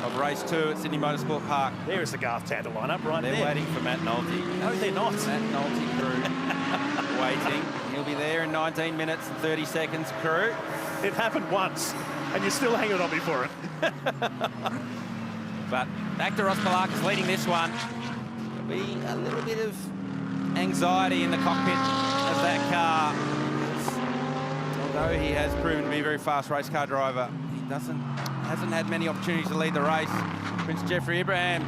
Speaker 4: of race 2 at Sydney Motorsport Park.
Speaker 3: There is the Garth Tander lineup right there.
Speaker 4: They're waiting for Matt Nolte.
Speaker 3: No, they're not.
Speaker 4: Matt Nolte crew waiting. He'll be there in 19 minutes and 30 seconds, crew.
Speaker 3: It happened once, and you're still hanging on me for it.
Speaker 4: But back to Ross Palakis leading this one. There'll be a little bit of anxiety in the cockpit of that car. Although he has proven to be a very fast race car driver, he hasn't had many opportunities to lead the race. Prince Jeffrey Ibrahim,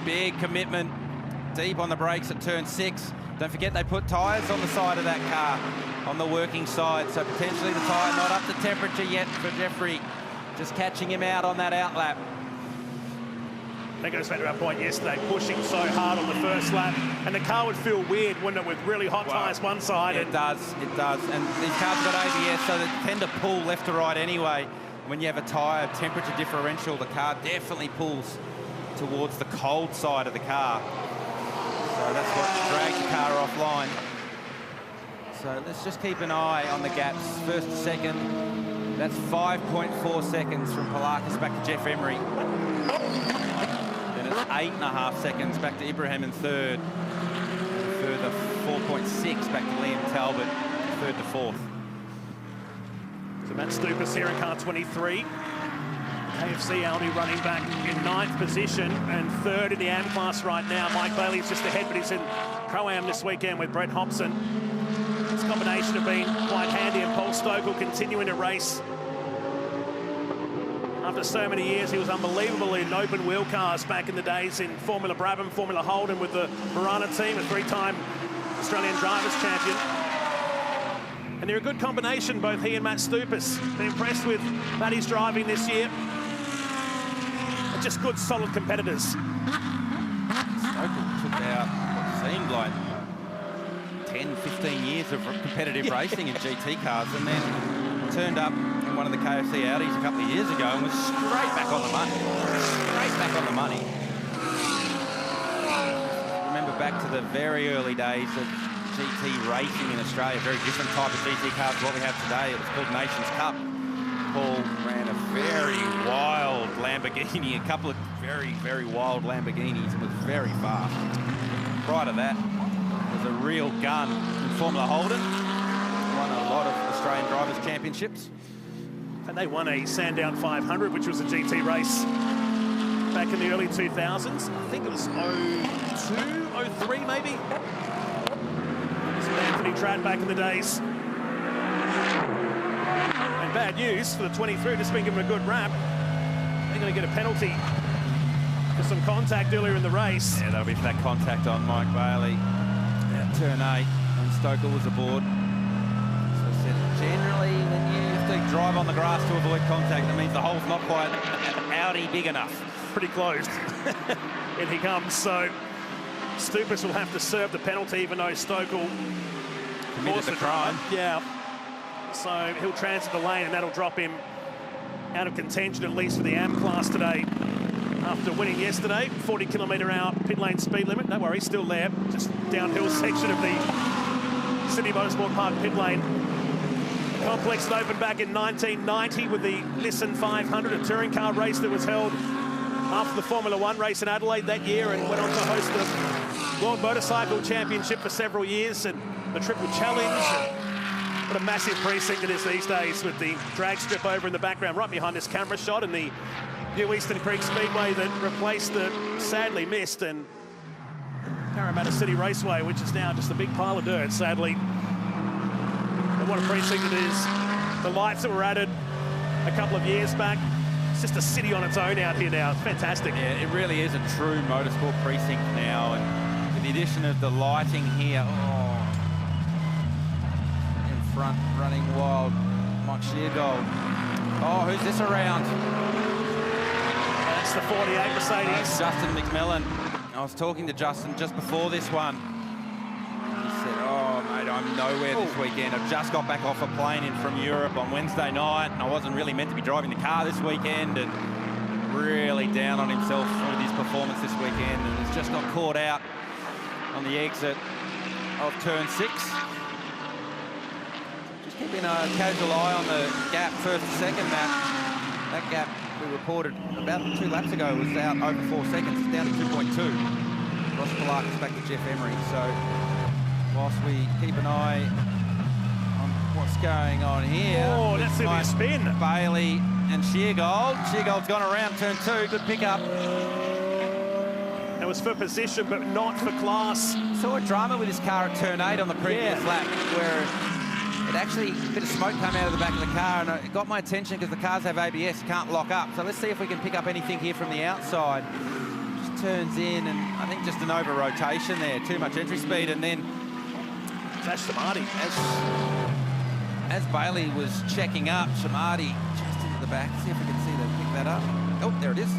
Speaker 4: big commitment, deep on the brakes at turn 6. Don't forget they put tyres on the side of that car, on the working side, so potentially the tyre not up to temperature yet for Jeffrey, just catching him out on that outlap.
Speaker 3: That goes back to our point yesterday, pushing so hard on the first lap, and the car would feel weird, wouldn't it, with really hot tyres one side.
Speaker 4: It does. And these cars have got ABS, so they tend to pull left to right anyway. When you have a tyre temperature differential, the car definitely pulls towards the cold side of the car. So that's what drags the car offline. So let's just keep an eye on the gaps. First to second, that's 5.4 seconds from Palakis back to Jeff Emery. Then it's 8.5 seconds back to Ibrahim in 3rd. Further 4.6 back to Liam Talbot, 3rd to 4th.
Speaker 3: So Matt Stupas here in car 23. KFC Audi running back in 9th position and 3rd in the AM class right now. Mike Bailey's just ahead, but he's in Pro-Am this weekend with Brett Hobson. This combination have been quite handy, and Paul Stokel continuing to race. After so many years, he was unbelievable in open wheel cars back in the days in Formula Brabham, Formula Holden with the Marana team, a 3-time Australian Drivers' Champion. And they're a good combination, both he and Matt Stupas. Been impressed with Matty's driving this year. And just good, solid competitors.
Speaker 4: Stokel took out what seemed like 10, 15 years of competitive racing in GT cars, and then turned up in one of the KFC Audis a couple of years ago and was straight back on the money. Straight back on the money. Remember back to the very early days of GT racing in Australia, a very different type of GT car to what we have today. It was called Nations Cup. Paul ran a very wild Lamborghini, a couple of very, very wild Lamborghinis, and was very fast. Prior to that, was a real gun in Formula Holden. Won a lot of Australian Drivers' Championships.
Speaker 3: And they won a Sandown 500, which was a GT race back in the early 2000s. I think it was 02, 03 maybe. Anthony Tradd back in the days. bad news for the 23, just been given a good wrap. They're going to get a penalty for some contact earlier in the race.
Speaker 4: Yeah, that'll be for that contact on Mike Bailey at turn 8 when Stoker was aboard. So I said, generally, when you have to drive on the grass to avoid contact, that means the hole's not quite outy big enough.
Speaker 3: Pretty closed. In he comes. So Stupas will have to serve the penalty, even though Stoker
Speaker 4: Committed the crime.
Speaker 3: Yeah. So he'll transit the lane, and that'll drop him out of contention, at least for the AM class today. After winning yesterday, 40 km/h pit lane speed limit. Don't worry, still there. Just downhill section of the Sydney Motorsport Park pit lane. The complex that opened back in 1990 with the Nissan 500, a touring car race that was held after the Formula One race in Adelaide that year, and went on to host the World Motorcycle Championship for several years, and the Triple Challenge. What a massive precinct it is these days, with the drag strip over in the background right behind this camera shot, and the new Eastern Creek Speedway that replaced the sadly missed and Parramatta City Raceway, which is now just a big pile of dirt, sadly. And what a precinct it is. The lights that were added a couple of years back. It's just a city on its own out here now. It's fantastic.
Speaker 4: Yeah, it really is a true motorsport precinct now, and with the addition of the lighting here, in front, running wild, Mike Sheargold. Oh, who's this around?
Speaker 3: That's the 48 Mercedes.
Speaker 4: Justin McMillan. I was talking to Justin just before this one. He said, oh, mate, I'm nowhere this weekend. I've just got back off a plane in from Europe on Wednesday night, and I wasn't really meant to be driving the car this weekend, and really down on himself with his performance this weekend, and has just got caught out on the exit of turn 6. Just keeping a casual eye on the gap first to second, Matt. That gap we reported about 2 laps ago was out over 4 seconds. It's down to 2.2. Ross Palakis back to Jeff Emery. So whilst we keep an eye on what's going on here.
Speaker 3: Oh, that's a spin.
Speaker 4: Bailey and Sheargold. Sheargold's gone around turn 2. Good pickup.
Speaker 3: That was for position, but not for class.
Speaker 4: Saw a drama with his car at turn 8 on the previous lap, where it actually, a bit of smoke came out of the back of the car, and it got my attention because the cars have ABS, can't lock up. So let's see if we can pick up anything here from the outside. Just turns in, and I think just an over-rotation there. Too much entry speed, and then
Speaker 3: That's Shamardi.
Speaker 4: As Bailey was checking up, Shamardi just into the back. See if we can see them pick that up. Oh, there it is.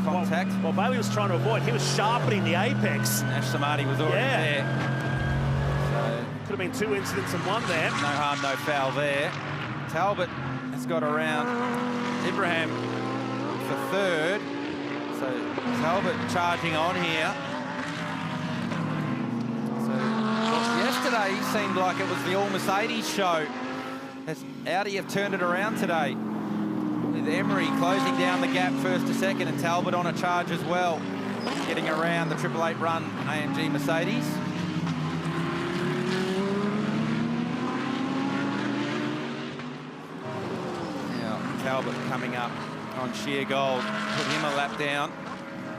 Speaker 4: Contact.
Speaker 3: Well, Bailey was trying to avoid. He was sharpening the apex.
Speaker 4: Ash Shamardi was already there.
Speaker 3: Could have been 2 incidents in one there.
Speaker 4: No harm, no foul there. Talbot has got around Ibrahim for 3rd. So Talbot charging on here. So yesterday seemed like it was the all-Mercedes show. As Audi have turned it around today, with Emery closing down the gap first to second, and Talbot on a charge as well, getting around the 888 run AMG Mercedes. Talbot coming up on Sheargold, put him a lap down.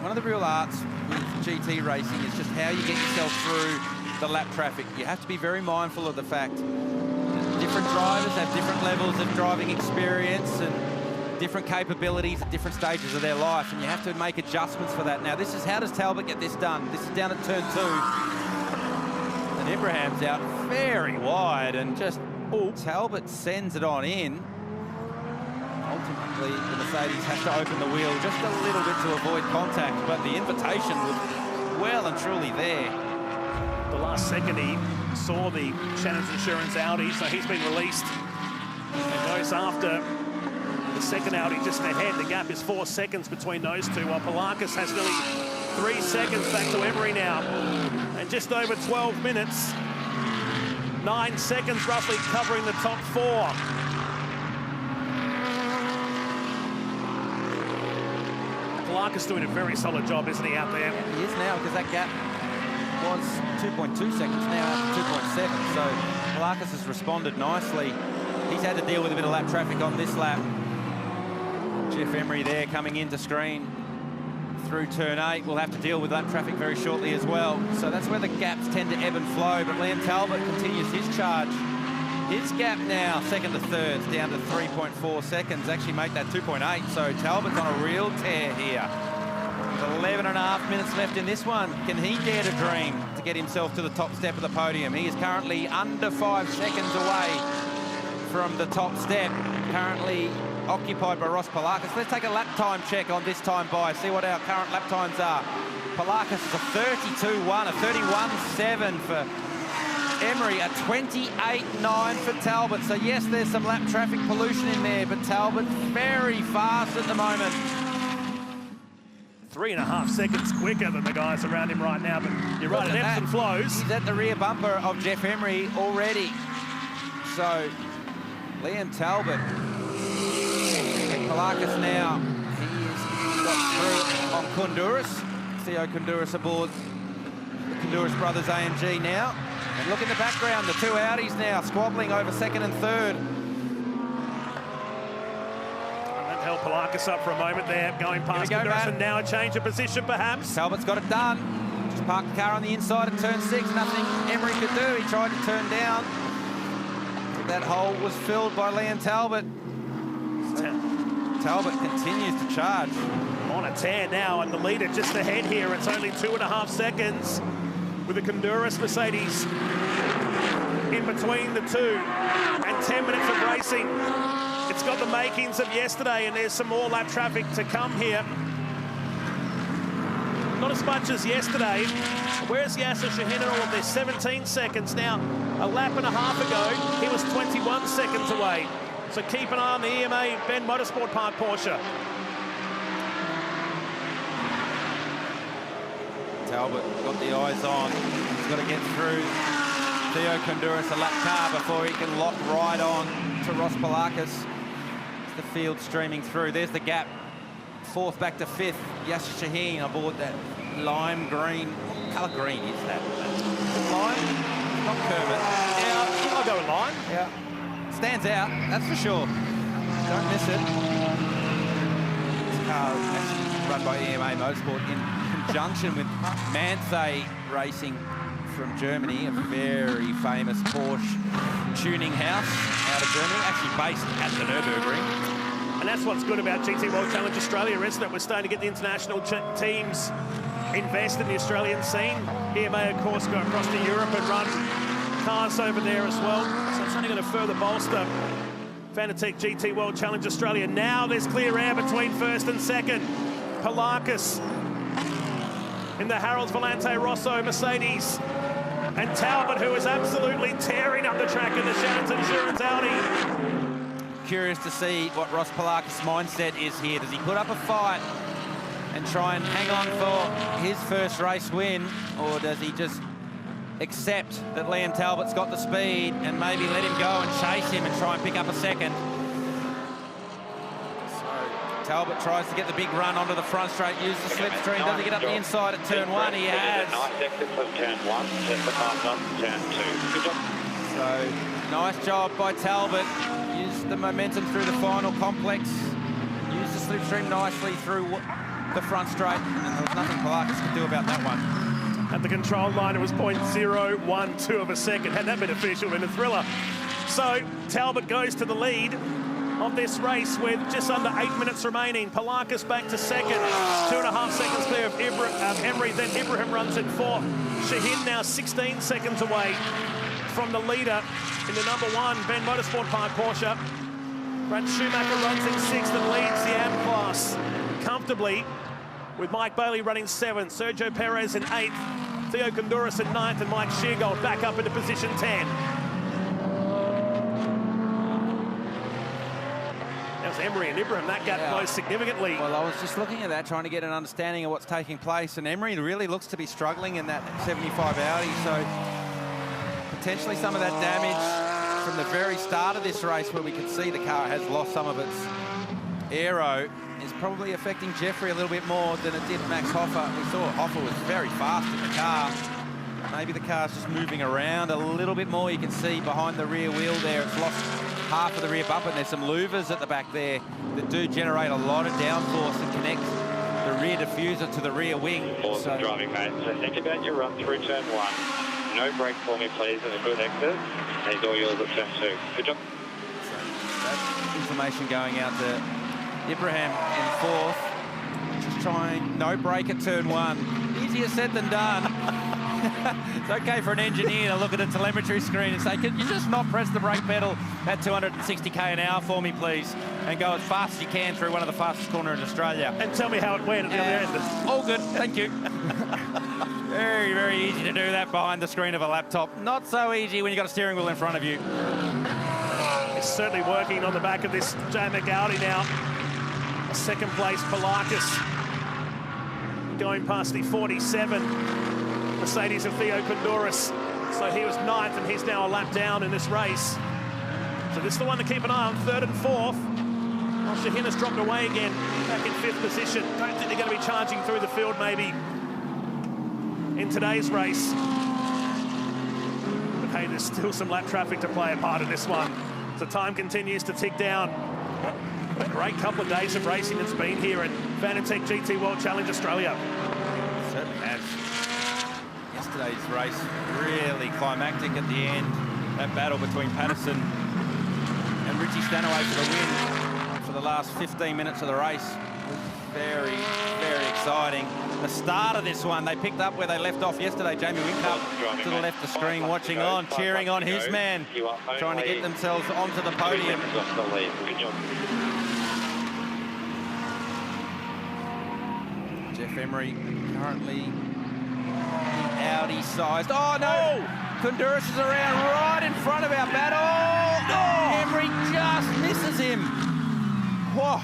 Speaker 4: One of the real arts with GT racing is just how you get yourself through the lap traffic. You have to be very mindful of the fact that different drivers have different levels of driving experience and different capabilities at different stages of their life, and you have to make adjustments for that. Now, this is how does Talbot get this done? This is down at turn 2. And Ibrahim's out very wide, and just Talbot sends it on in. Ultimately, the Mercedes has to open the wheel just a little bit to avoid contact, but the invitation was well and truly there.
Speaker 3: The last second he saw the Shannon's Insurance Audi, so he's been released and goes after the second Audi just ahead. The gap is 4 seconds between those two, while Palakis has nearly 3 seconds back to Emery now. And just over 12 minutes, 9 seconds roughly covering the top 4. Palakis doing a very solid job, isn't he, out there?
Speaker 4: He is now, because that gap was 2.2 seconds, now up to 2.7. So Palakis has responded nicely. He's had to deal with a bit of lap traffic on this lap. Jeff Emery there coming into screen through turn 8. We'll have to deal with lap traffic very shortly as well. So that's where the gaps tend to ebb and flow. But Liam Talbot continues his charge. His gap now, second to third, is down to 3.4 seconds. Actually make that 2.8, so Talbot's on a real tear here. With 11.5 minutes left in this one. Can he dare to dream to get himself to the top step of the podium? He is currently under 5 seconds away from the top step, currently occupied by Ross Palakis. Let's take a lap time check on this time by, see what our current lap times are. Palakis is a 32.1, a 31.7 for Emery, a 28.9 for Talbot. So yes, there's some lap traffic pollution in there, but Talbot's very fast at the moment.
Speaker 3: 3.5 seconds quicker than the guys around him right now, but you're right, it ebbs and flows.
Speaker 4: He's at the rear bumper of Jeff Emery already. So Liam Talbot, Palakis now, he's got through on Koundouris. Theo Koundouris aboard the Koundouris Brothers AMG now. And look in the background, the two Audis now squabbling over second and third.
Speaker 3: That held Palakis up for a moment there, going past Koundouris, and now a change of position perhaps.
Speaker 4: Talbot's got it done. Just parked the car on the inside at turn 6, nothing Emery could do. He tried to turn down. That hole was filled by Liam Talbot. Talbot continues to charge.
Speaker 3: On a tear now, and the leader just ahead here. It's only 2.5 seconds with the Koundouris Mercedes in between the two, and 10 minutes of racing. It's got the makings of yesterday, and there's some more lap traffic to come here. Not as much as yesterday. Where's Yasser Shahin in all of this? 17 seconds now. A lap and a half ago, he was 21 seconds away. So keep an eye on the EMA Ben Motorsport Park Porsche.
Speaker 4: Talbot got the eyes on. He's got to get through Theo Koundouris a lap car before he can lock right on to Ross Palakis. It's the field streaming through. There's the gap. Fourth back to fifth. Yasser Shaheen aboard that lime green. What colour green is that? Lime? Not Kermit.
Speaker 3: Yeah, I'll go with lime.
Speaker 4: Yeah. Stands out, that's for sure. Don't miss it. This car is actually run by EMA Motorsport in conjunction with Manthey Racing from Germany, a very famous Porsche tuning house out of Germany, actually based at the Nürburgring.
Speaker 3: And that's what's good about GT World Challenge Australia, isn't it? We're starting to get the international teams invest in the Australian scene. EMA, of course, go across to Europe and run cars over there as well. So it's only going to further bolster Fanatec GT World Challenge Australia. Now there's clear air between first and second. Palakis in the Harold Volante Rosso Mercedes, and Talbot, who is absolutely tearing up the track in the Shannon's Insurance Audi.
Speaker 4: Curious to see what Ross Palakis' mindset is here. Does he put up a fight and try and hang on for his first race win, or does he just accept that Liam Talbot's got the speed and maybe let him go and chase him and try and pick up a second? So Talbot tries to get the big run onto the front straight, use the slipstream. Does he get up the inside at turn 1? He has.
Speaker 5: Nice exit from turn 1, set the pass on turn 2. Good job.
Speaker 4: So nice job by Talbot. Used the momentum through the final complex. Used the slipstream nicely through the front straight, and there was nothing Palakis could do about that one.
Speaker 3: At the control line, it was 0.012 of a second. Had that been official, been a thriller. So Talbot goes to the lead of this race with just under 8 minutes remaining. Palakis back to second, 2.5 seconds clear of Emery. Then Ibrahim runs at 4. Shaheen now 16 seconds away from the leader in the number 1 Ben Motorsport Park Porsche. Brad Schumacher runs in 6th and leads the AM class comfortably, with Mike Bailey running 7th, Sergio Perez in 8th, Theo Koundouris in 9th, and Mike Sheargold back up into position 10. That was Emery and Ibrahim. That gap closed significantly.
Speaker 4: Well, I was just looking at that, trying to get an understanding of what's taking place, and Emery really looks to be struggling in that 75 Audi, so potentially some of that damage from the very start of this race, where we can see the car has lost some of its aero, is probably affecting Jeffrey a little bit more than it did Max Hofer. We saw Hofer was very fast in the car. Maybe the car's just moving around a little bit more. You can see behind the rear wheel there, it's lost half of the rear bumper, and there's some louvers at the back there that do generate a lot of downforce and connect the rear diffuser to the rear wing.
Speaker 5: Awesome driving, mate. So think about your run through turn 1. no break for me, please, and a good exit. He's all yours at turn 2. Good job.
Speaker 4: So that information going out to Ibrahim in 4th. Just trying no break at turn 1. Easier said than done. It's okay for an engineer to look at a telemetry screen and say, can you just not press the brake pedal at 260k an hour for me, please, and go as fast as you can through one of the fastest corners in Australia.
Speaker 3: And tell me how it went at the other end.
Speaker 4: All good, thank you. Very, very easy to do that behind the screen of a laptop. Not so easy when you've got a steering wheel in front of you.
Speaker 3: It's certainly working on the back of this J-Mac Audi now. Second place, Palakis, going past the 47. Mercedes of Theo Koundouris. So he was 9th, and he's now a lap down in this race. So this is the one to keep an eye on, 3rd and 4th. Well, Shaheen has dropped away again, back in 5th position. Don't think they're going to be charging through the field, maybe, in today's race. But hey, there's still some lap traffic to play a part in this one. So time continues to tick down. A great couple of days of racing it's been here at Fanatec GT World Challenge Australia.
Speaker 4: Certainly has. Yesterday's race really climactic at the end. That battle between Patterson and Richie Stanaway for the win for the last 15 minutes of the race was very, very exciting. The start of this one, they picked up where they left off yesterday. Jamie Whincup to the left of the screen, watching on, cheering on his man, trying to get themselves onto the podium. Jeff Emery currently Audi-sized. Oh, no! Koundouris is around right in front of our battle. Oh! Emery just misses him. Whoa.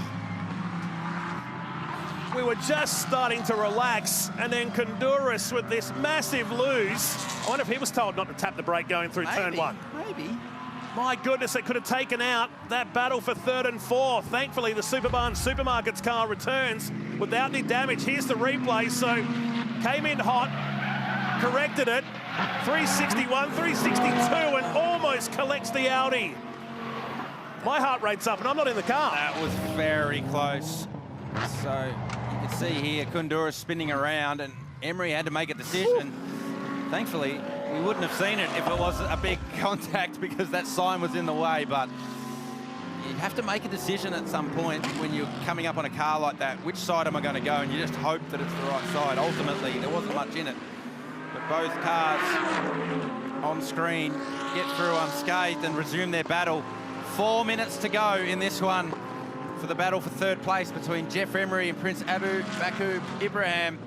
Speaker 3: We were just starting to relax, and then Koundouris with this massive lose. I wonder if he was told not to tap the brake going through turn 1.
Speaker 4: Maybe.
Speaker 3: My goodness, it could have taken out that battle for 3rd and 4th. Thankfully, the Superbarn Supermarkets car returns without any damage. Here's the replay. So, came in hot, corrected it, 361, 362, and almost collects the Audi. My heart rate's up, and I'm not in the car.
Speaker 4: That was very close. So, you can see here, Koundouris spinning around, and Emery had to make a decision. Thankfully, we wouldn't have seen it if it was a big contact because that sign was in the way, but you have to make a decision at some point when you're coming up on a car like that. Which side am I going to go? And you just hope that it's the right side. Ultimately, there wasn't much in it. But both cars on screen get through unscathed and resume their battle. 4 minutes to go in this one for the battle for 3rd place between Jeff Emery and Prince Abu Bakr Ibrahim.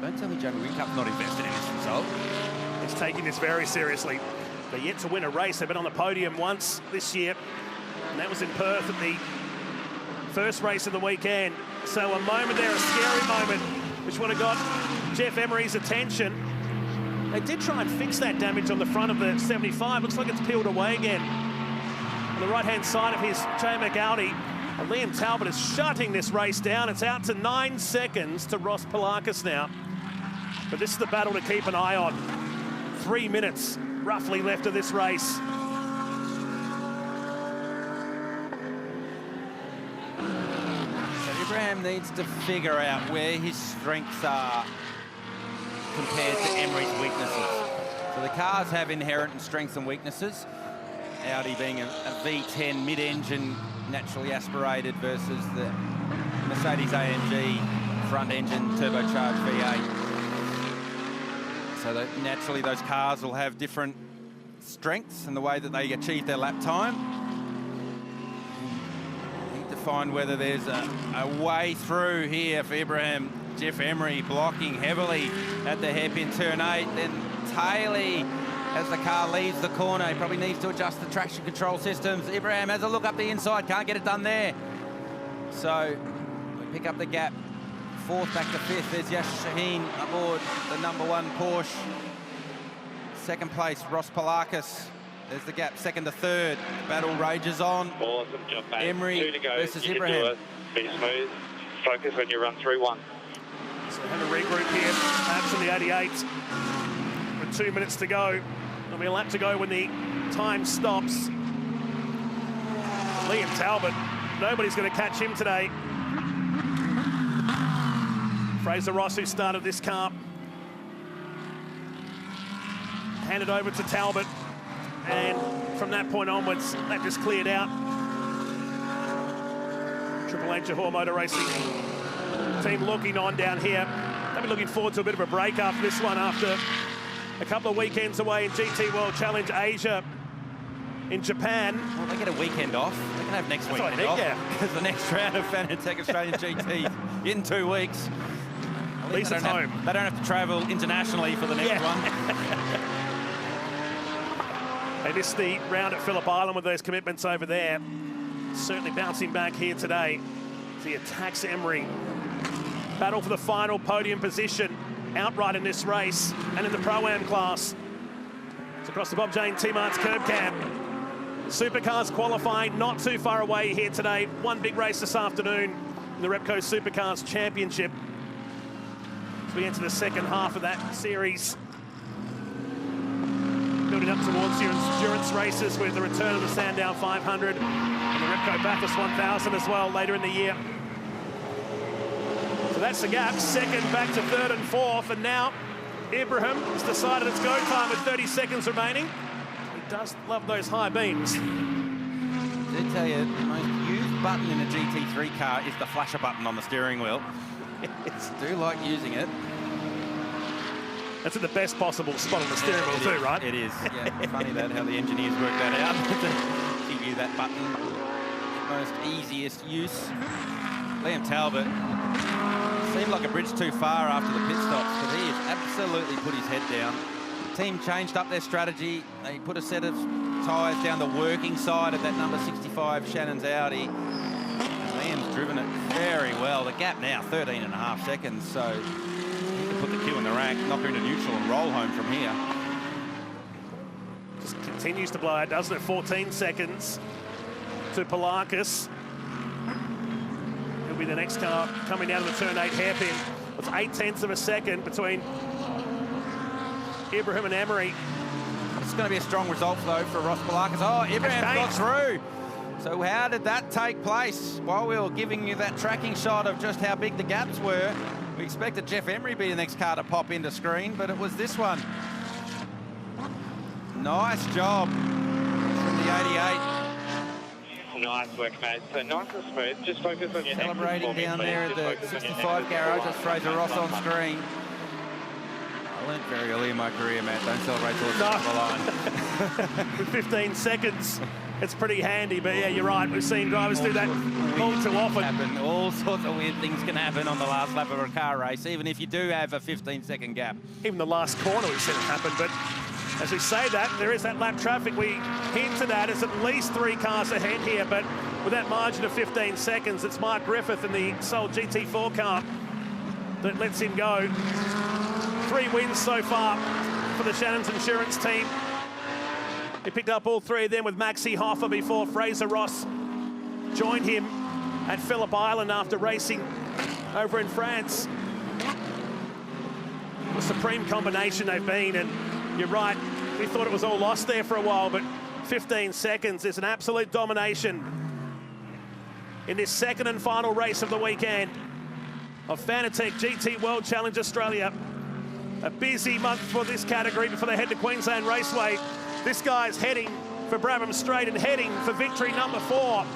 Speaker 4: Don't tell me Jamie Whincup's not invested in this result.
Speaker 3: He's taking this very seriously. They're yet to win a race. They've been on the podium once this year, and that was in Perth at the first race of the weekend. So a moment there, a scary moment, which would have got Jeff Emery's attention. They did try and fix that damage on the front of the 75. Looks like it's peeled away again. On the right-hand side of his J-Mac Audi, Liam Talbot is shutting this race down. It's out to 9 seconds to Ross Palakis now. But this is the battle to keep an eye on. 3 minutes roughly left of this race.
Speaker 4: So Ibrahim needs to figure out where his strengths are compared to Emery's weaknesses. So the cars have inherent strengths and weaknesses. Audi being a V10 mid-engine, naturally aspirated, versus the Mercedes AMG front-engine turbocharged V8. So that naturally those cars will have different strengths in the way that they achieve their lap time. Need to find whether there's a way through here for Ibrahim. Jeff Emery blocking heavily at the hairpin turn 8. Then Taylor, as the car leaves the corner, he probably needs to adjust the traction control systems. Ibrahim has a look up the inside, can't get it done there. So we pick up the gap. 4th back to 5th. There's Yash Shaheen aboard the #1 Porsche. 2nd place, Ross Palakis. There's the gap, 2nd to 3rd. The battle rages on.
Speaker 5: Awesome job, mate.
Speaker 4: Emery
Speaker 5: 2 to go.
Speaker 4: versus
Speaker 5: You can
Speaker 4: Ibrahim.
Speaker 5: do it. Be smooth. Focus when you run through 1.
Speaker 3: So have a regroup here, perhaps in the 88. With 2 minutes to go. There'll be a lap to go when the time stops. Liam Talbot, nobody's going to catch him today. Fraser Ross, who started this car handed over to Talbot. And from that point onwards, that just cleared out. Triple H SRO Motor Racing team looking on down here. They've been looking forward to a bit of a break after this one, after a couple of weekends away in GT World Challenge Asia in Japan.
Speaker 4: Well, they get a weekend off. They can have next weekend off. Because the next round of Fanatec Australian GT in 2 weeks.
Speaker 3: At least it's home.
Speaker 4: They don't have to travel internationally for the next one.
Speaker 3: They missed the round at Phillip Island with those commitments over there. Certainly bouncing back here today as he attacks Emery. Battle for the final podium position outright in this race and in the Pro-Am class. It's across the Bob Jane T-Mart's curb cam. Supercars qualifying not too far away here today. One big race this afternoon in the Repco Supercars Championship. As we enter the second half of that series. Building up towards your endurance races with the return of the Sandown 500 and the Repco Bathurst 1000 as well later in the year. So that's the gap, second back to third and fourth, and now Ibrahim has decided it's go time with 30 seconds remaining. He does love those high beams.
Speaker 4: I do tell you, the most used button in a GT3 car is the flasher button on the steering wheel. Do like using it.
Speaker 3: That's in the best possible spot on the steering wheel too, right?
Speaker 4: It is. Yeah, funny that how the engineers work that out to give you that button. Most easiest use. Liam Talbot seemed like a bridge too far after the pit stops, but he has absolutely put his head down. The team changed up their strategy. They put a set of tyres down the working side of that number 65 Shannon's Audi. Liam's driven it very well. The gap now 13.5 seconds, so he can put the Q in the rack, knock her into neutral and roll home from here.
Speaker 3: Just continues to blow out, doesn't it? 14 seconds to Palakis. He'll be the next car coming down to the turn 8 hairpin. It's 0.8 of a second between Ibrahim and Emery.
Speaker 4: It's going to be a strong result, though, for Ross Palakis. Oh, Ibrahim got through. So how did that take place? While we were giving you that tracking shot of just how big the gaps were, we expected Jeff Emery be the next car to pop into screen, but it was this one. Nice job from the 88.
Speaker 5: Nice work, mate. So nice and smooth. Just focus on your
Speaker 4: celebrating down there at the 65 garage. That's Fraser Ross on screen. I learned very early in my career, Matt, don't celebrate till it's on the line.
Speaker 3: With 15 seconds, it's pretty handy, but yeah, you're right. We've seen drivers do that all too often.
Speaker 4: All sorts of weird things can happen on the last lap of a car race, even if you do have a 15-second gap.
Speaker 3: Even the last corner we've seen it happen, but as we say that, there is that lap traffic. We hint to that as at least 3 cars ahead here, but with that margin of 15 seconds, it's Mark Griffith in the Soul GT4 car that lets him go. 3 wins so far for the Shannon's Insurance team. He picked up all 3 of them with Maxi Hofer before Fraser Ross joined him at Phillip Island after racing over in France. A supreme combination they've been, and you're right, we thought it was all lost there for a while, but 15 seconds is an absolute domination in this second and final race of the weekend of Fanatec GT World Challenge Australia. A busy month for this category before they head to Queensland Raceway. This guy's heading for Brabham Straight and heading for victory number 4.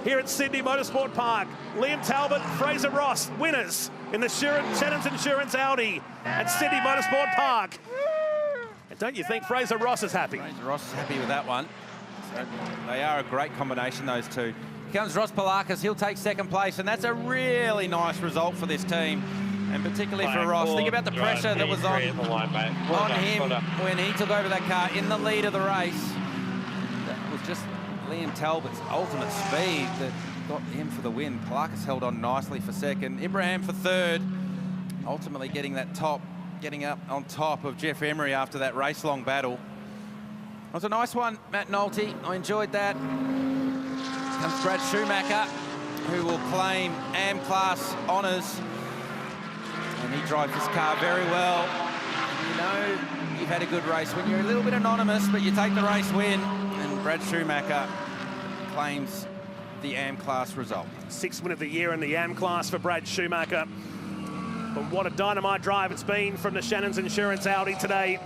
Speaker 3: Here at Sydney Motorsport Park, Liam Talbot, Fraser Ross, winners in the Shannon's Insurance Audi at Sydney Motorsport Park. And don't you think Fraser Ross is happy?
Speaker 4: Fraser Ross is happy with that one. So they are a great combination, those two. Here comes Ross Palakis, he'll take second place, and that's a really nice result for this team. And particularly for Ross. Think about the pressure that was on him when he took over that car in the lead of the race. That was just Liam Talbot's ultimate speed that got him for the win. Palakis held on nicely for second. Ibrahim for third. Ultimately getting up on top of Jeff Emery after that race-long battle. It was a nice one, Matt Nolte. I enjoyed that. Comes Brad Schumacher, who will claim AM Class honours. And he drives this car very well. You know you've had a good race when you're a little bit anonymous, but you take the race win. And Brad Schumacher claims the AM Class result.
Speaker 3: 6th win of the year in the AM Class for Brad Schumacher. But what a dynamite drive it's been from the Shannon's Insurance Audi today.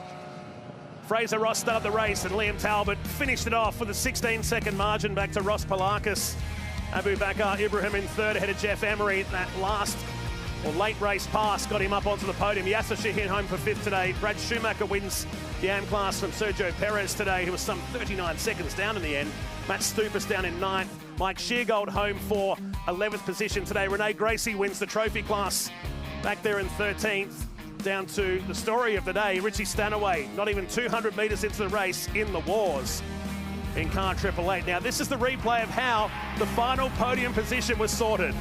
Speaker 3: Fraser Ross started the race and Liam Talbot finished it off with a 16-second margin back to Ross Palakis. Abu Bakar Ibrahim in third ahead of Jeff Emery. That last or late race pass got him up onto the podium. Yasser Shaheen home for fifth today. Brad Schumacher wins the AM class from Sergio Perez today, who was some 39 seconds down in the end. Matt Stupas down in ninth. Mike Sheargold home for 11th position today. Renee Gracie wins the trophy class back there in 13th. Down to the story of the day, Richie Stanaway, not even 200 metres into the race in the wars in car 888. Now, this is the replay of how the final podium position was sorted.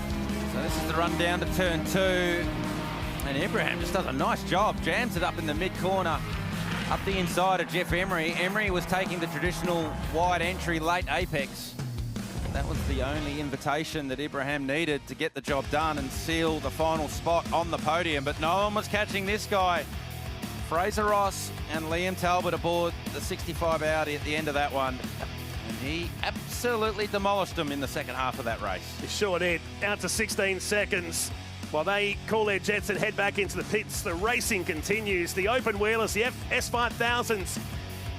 Speaker 4: So this is the run down to turn 2. And Ibrahim just does a nice job, jams it up in the mid-corner, up the inside of Jeff Emery. Emery was taking the traditional wide entry late apex. That was the only invitation that Ibrahim needed to get the job done and seal the final spot on the podium. But no one was catching this guy. Fraser Ross and Liam Talbot aboard the 65 Audi at the end of that one. And he absolutely demolished them in the second half of that race.
Speaker 3: He sure did. Out to 16 seconds. While they call their jets and head back into the pits, the racing continues. The open wheelers, the S5000s,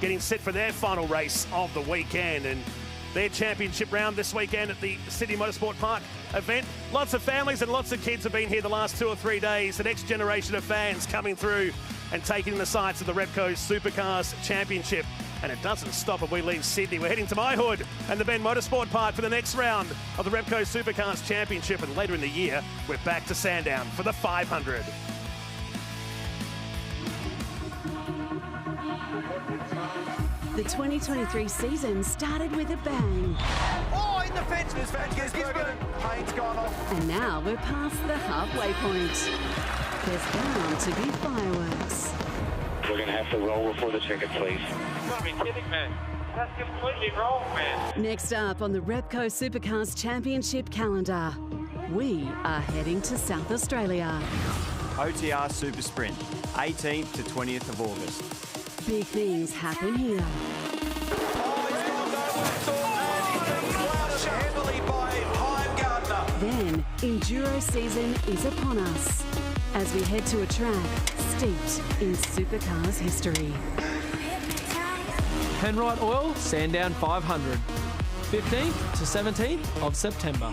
Speaker 3: getting set for their final race of the weekend. And their championship round this weekend at the Sydney Motorsport Park event. Lots of families and lots of kids have been here the last 2 or 3 days. The next generation of fans coming through and taking the sights of the Repco Supercars Championship. And it doesn't stop if we leave Sydney. We're heading to My Hood and the Ben Motorsport Park for the next round of the Repco Supercars Championship. And later in the year, we're back to Sandown for the 500.
Speaker 6: The 2023 season started with a bang.
Speaker 7: Oh, in the fence. This fence gets broken. Paint's gone off.
Speaker 6: And now we're past the halfway point. There's bound to be fireworks.
Speaker 5: We're going to have to roll before the Chequered, please. You've got to be kidding me. That's completely wrong, man.
Speaker 6: Next up on the Repco Supercars Championship calendar, we are heading to South Australia.
Speaker 8: OTR Super Sprint, 18th to 20th of August.
Speaker 6: Big things happen here. Then, Enduro season is upon us as we head to a track steeped in supercars history.
Speaker 9: Penrite Oil Sandown 500, 15th to 17th of September.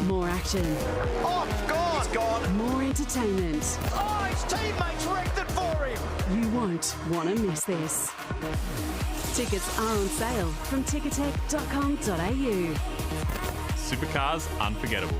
Speaker 6: More action.
Speaker 7: Oh, God! He's gone.
Speaker 6: More entertainment.
Speaker 7: Oh, his teammates wrecked it for him.
Speaker 6: You won't want to miss this. Tickets are on sale from ticketek.com.au.
Speaker 10: Supercars unforgettable.